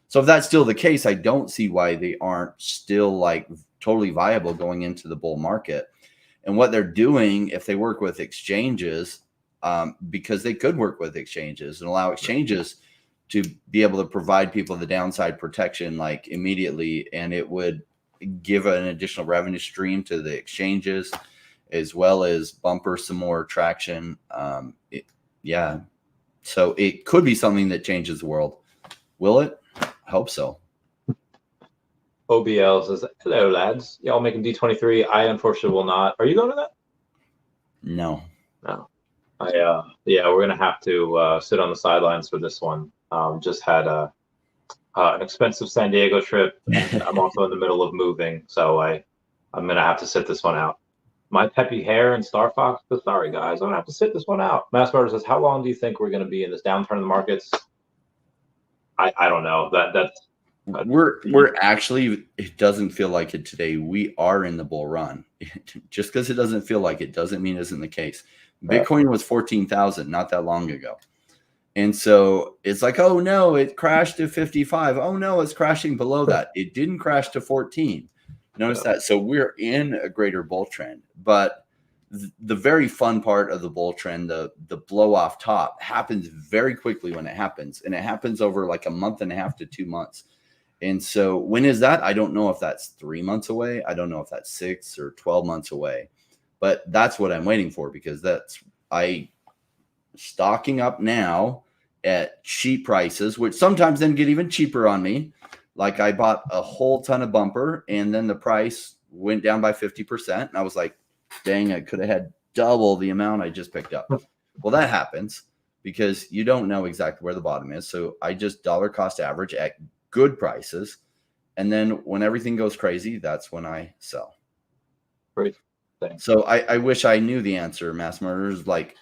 So if that's still the case, I don't see why they aren't still like totally viable going into the bull market. And what they're doing, if they work with exchanges, because they could work with exchanges and allow exchanges to be able to provide people the downside protection like immediately, and it would give an additional revenue stream to the exchanges as well as bumper some more traction. So it could be something that changes the world. Will it? I hope so. OBL says, hello lads, y'all making D23. I unfortunately will not. Are you going to that? No. Yeah, we're gonna have to sit on the sidelines for this one. Just had an expensive San Diego trip, and I'm also in the middle of moving, so I'm gonna have to sit this one out. My peppy hair and Star Fox, but sorry guys, I'm gonna have to sit this one out. Mass Murder says, how long do you think we're gonna be in this downturn in the markets? I don't know. We're actually, it doesn't feel like it today. We are in the bull run. Just because it doesn't feel like it doesn't mean it isn't the case. Bitcoin was 14,000 not that long ago. And so it's like, oh no, it crashed to 55. Oh no, it's crashing below that. It didn't crash to 14. Notice that. So we're in a greater bull trend, but the very fun part of the bull trend, the blow off top, happens very quickly when it happens. And it happens over like a month and a half to 2 months. And so when is that? I don't know if that's 3 months away. I don't know if that's 6 or 12 months away, but that's what I'm waiting for, because I stocking up now at cheap prices, which sometimes then get even cheaper on me. Like I bought a whole ton of bumper and then the price went down by 50%. And I was like, dang, I could have had double the amount I just picked up. Well, that happens because you don't know exactly where the bottom is. So I just dollar cost average at good prices. And then when everything goes crazy, that's when I sell. Great. So I wish I knew the answer, Mass Murderers. Like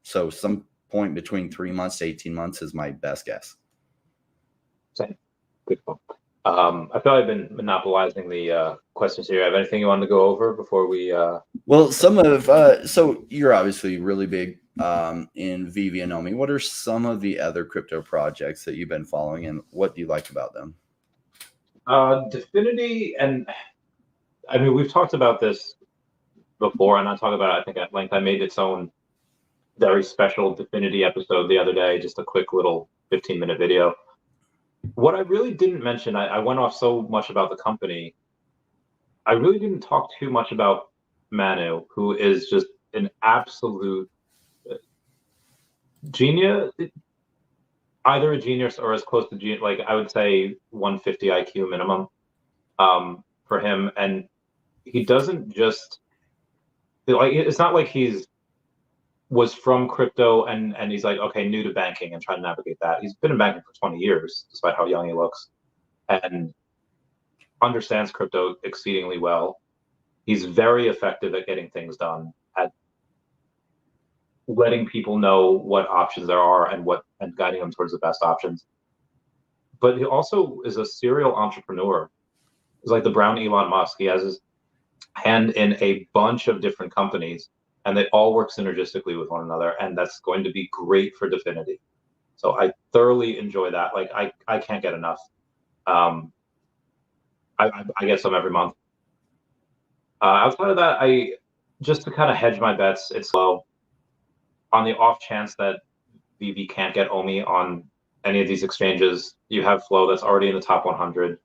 so some point between 3 months to 18 months is my best guess. Same. Good one. I feel I've been monopolizing the questions here. Have anything you wanted to go over before we? Well, some of so you're obviously really big in VeVe and OMI. What are some of the other crypto projects that you've been following, and what do you like about them? Dfinity, and I mean we've talked about this before, and I talked about it, I think at length. I made its own very special Dfinity episode the other day, just a quick little 15-minute video. What I really didn't mention, I went off so much about the company. I really didn't talk too much about Manu, who is just an absolute genius, either a genius or as close to genius. Like I would say 150 IQ minimum for him. And he doesn't just, like, it's not like was from crypto and he's like, okay, new to banking and trying to navigate that. He's been in banking for 20 years, despite how young he looks, and understands crypto exceedingly well. He's very effective at getting things done, at letting people know what options there are and guiding them towards the best options. But he also is a serial entrepreneur. He's like the brown Elon Musk. He has his hand in a bunch of different companies, and they all work synergistically with one another, and that's going to be great for Dfinity. So I thoroughly enjoy that. Like I can't get enough. I get some every month. Outside of that, I just to kind of hedge my bets, it's low. On the off chance that VeVe can't get OMI on any of these exchanges, you have Flow that's already in the top 100.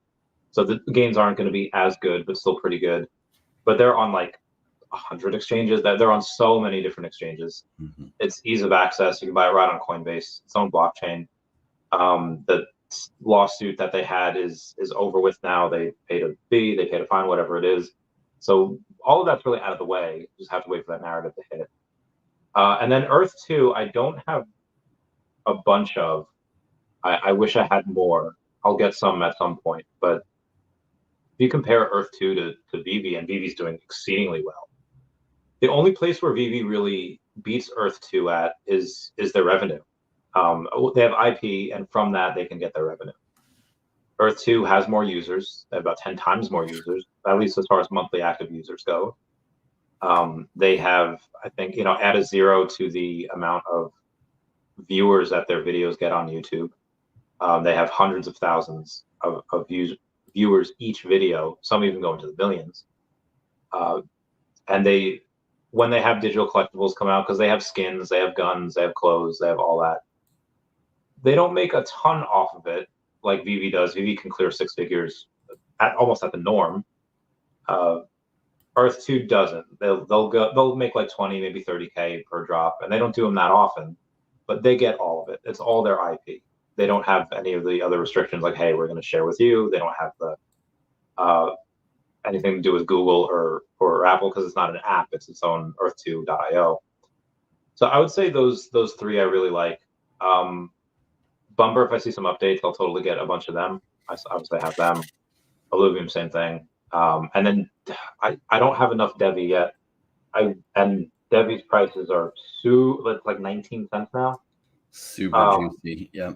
So the gains aren't going to be as good, but still pretty good. But they're on like 100 exchanges. That they're on so many different exchanges. Mm-hmm. It's ease of access. You can buy it right on Coinbase, its own blockchain. The lawsuit that they had is over with now. They paid a fee, they paid a fine, whatever it is. So all of that's really out of the way. You just have to wait for that narrative to hit. And then Earth 2, I don't have a bunch of. I wish I had more. I'll get some at some point. But if you compare Earth 2 to VeVe, and VeVe's doing exceedingly well. The only place where VeVe really beats Earth 2 at is their revenue. They have IP, and from that, they can get their revenue. Earth 2 has more users. They have about 10 times more users, at least as far as monthly active users go. They have, I think, add a 0 to the amount of viewers that their videos get on YouTube. They have hundreds of thousands of viewers each video. Some even go into the millions. And when they have digital collectibles come out, because they have skins, they have guns, they have clothes, they have all that, they don't make a ton off of it like VeVe does. VeVe can clear 6 figures almost at the norm. Earth 2 doesn't. They'll make like 20, maybe 30K per drop, and they don't do them that often, but they get all of it. It's all their IP. They don't have any of the other restrictions like, hey, we're going to share with you. They don't have the anything to do with Google or Apple, because it's not an app. It's its own Earth2.io. So I would say those 3 I really like. Bumper, if I see some updates, I'll totally get a bunch of them. I obviously have them. Illuvium, same thing. And then I don't have enough Devi yet. And Devi's prices are like 19 cents now. Super juicy. Yeah.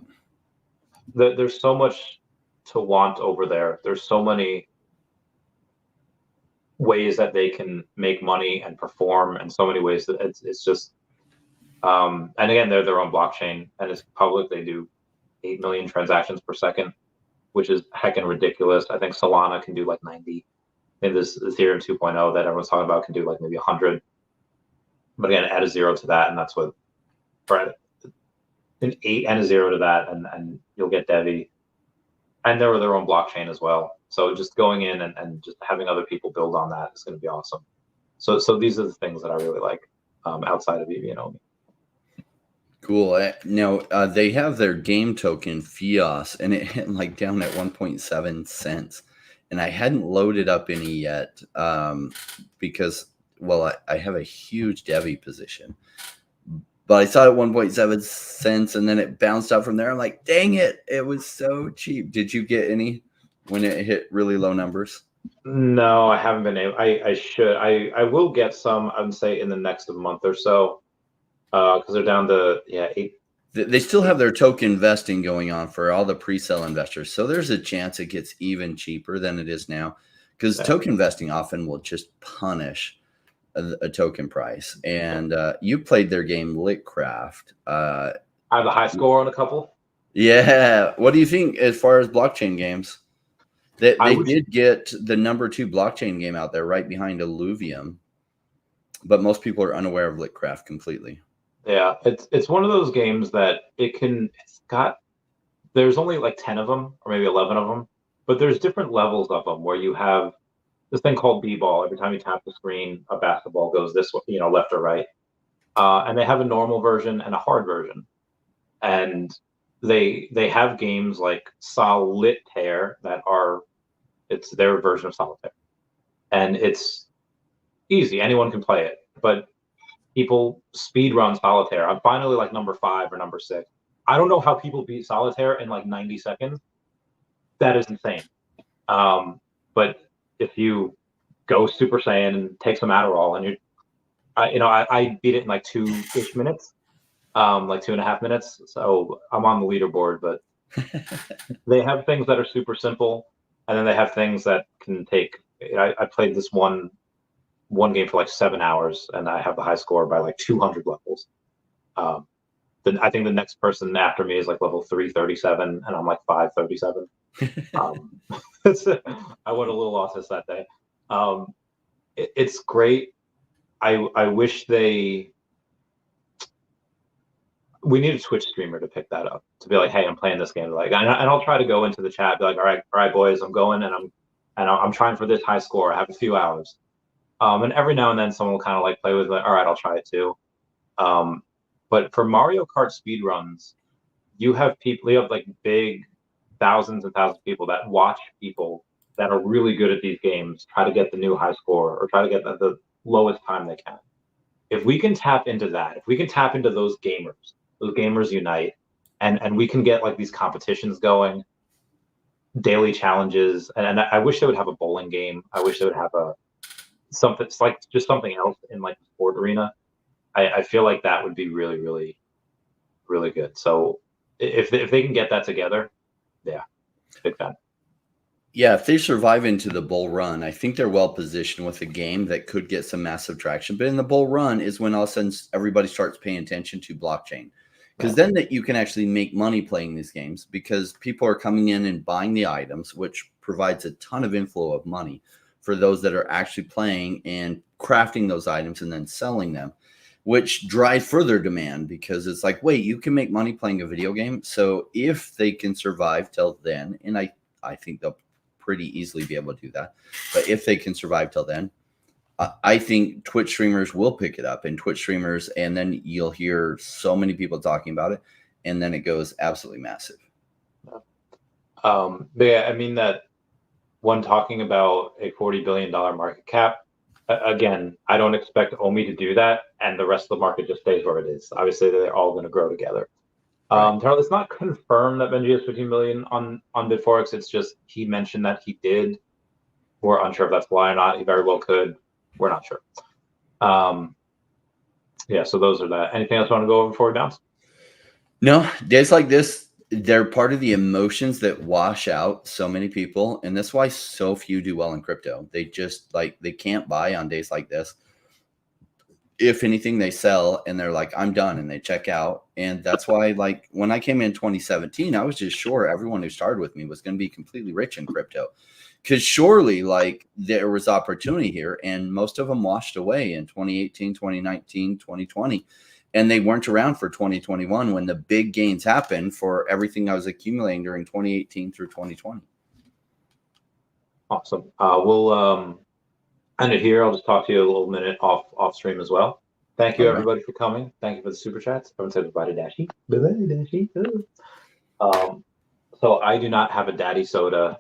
There's so much to want over there. There's so many ways that they can make money and perform, and so many ways that it's just. And again, they're their own blockchain, and it's public. They do 8 million transactions per second, which is heckin' ridiculous. I think Solana can do like 90. I think this Ethereum 2.0 that everyone's talking about can do like maybe 100. But again, add a 0 to that, and that's what, or an 8 and a 0 to that, and you'll get Devi. And they're their own blockchain as well. So just going in and just having other people build on that is going to be awesome. So these are the things that I really like outside of VeVe and OMI. Cool. Now they have their game token Fios, and it hit like down at 1.7 cents. and I hadn't loaded up any yet because, well, I have a huge Devi position. But I saw it 1.7 cents, and then it bounced up from there. I'm like, dang it, it was so cheap. Did you get any when it hit really low numbers? No, I haven't been able. I should. I will get some, I would say, in the next month or so, because they're down to, yeah, 8. They still have their token investing going on for all the pre-sale investors. So there's a chance it gets even cheaper than it is now, because token investing often will just punish a token price. And you played their game Litcraft. I have a high score on a couple. Yeah. What do you think as far as blockchain games? They did get the number 2 blockchain game out there right behind Illuvium, but most people are unaware of Litcraft completely. Yeah, it's one of those games that there's only like 10 of them or maybe 11 of them, but there's different levels of them where you have this thing called b-ball. Every time you tap the screen, a basketball goes this way, left or right. And they have a normal version and a hard version. And they have games like Solitaire it's their version of Solitaire. And it's easy. Anyone can play it. But people speed run Solitaire. I'm finally like number 5 or number 6. I don't know how people beat Solitaire in like 90 seconds. That is insane. But if you go Super Saiyan and take some Adderall, and I beat it in like 2-ish minutes, like 2.5 minutes. So I'm on the leaderboard, but they have things that are super simple, and then they have things that can take. I played this one game for like 7 hours, and I have the high score by like 200 levels. Then I think the next person after me is like level 337, and I'm like 537. I went a little lost that day. It's great. I wish we need a Twitch streamer to pick that up, to be like, hey, I'm playing this game. Like, and I'll try to go into the chat, be like, all right, boys, I'm going, and I'm trying for this high score. I have a few hours. And every now and then someone will kind of like play with it. All right, I'll try it too. But for Mario Kart speedruns, you have like big thousands and thousands of people that watch people that are really good at these games try to get the new high score or try to get the lowest time they can. If we can tap into that, if we can tap into those gamers unite, and we can get like these competitions going, daily challenges, and I wish they would have a bowling game. I wish they would have something else in like the sport arena. I feel like that would be really, really, really good. So if they can get that together, yeah, big fan. Yeah, if they survive into the bull run, I think they're well positioned with a game that could get some massive traction. But in the bull run is when all of a sudden everybody starts paying attention to blockchain, because then that you can actually make money playing these games, because people are coming in and buying the items, which provides a ton of inflow of money for those that are actually playing and crafting those items and then selling them, which drives further demand, because it's like, wait, you can make money playing a video game. So if they can survive till then, and I think they'll pretty easily be able to do that, but if they can survive till then, I think Twitch streamers will pick it up, and Twitch streamers, and then you'll hear so many people talking about it, and then it goes absolutely massive. But yeah, I mean, that one talking about a $40 billion market cap, again, I don't expect OMI to do that, and the rest of the market just stays where it is. Obviously, they're all going to grow together. Right. It's not confirmed that Benji has 15 million on BitForex. It's just he mentioned that he did. We're unsure if that's why or not. He very well could. We're not sure. Yeah, so those are that. Anything else you want to go over before we bounce? No, days like this, they're part of the emotions that wash out so many people, and that's why so few do well in crypto. They just they can't buy on days like this. If anything, they sell and they're like, I'm done, and they check out. And that's why, like, when I came in 2017, I was just sure everyone who started with me was going to be completely rich in crypto, because surely, like, there was opportunity here, and most of them washed away in 2018, 2019, 2020. And they weren't around for 2021 when the big gains happened for everything I was accumulating during 2018 through 2020. Awesome. We'll end it here. I'll just talk to you a little minute off stream as well. Thank you, everybody, for coming. Thank you for the super chats. Everyone said goodbye to Dashy. Bye-bye, Dashy. So I do not have a daddy soda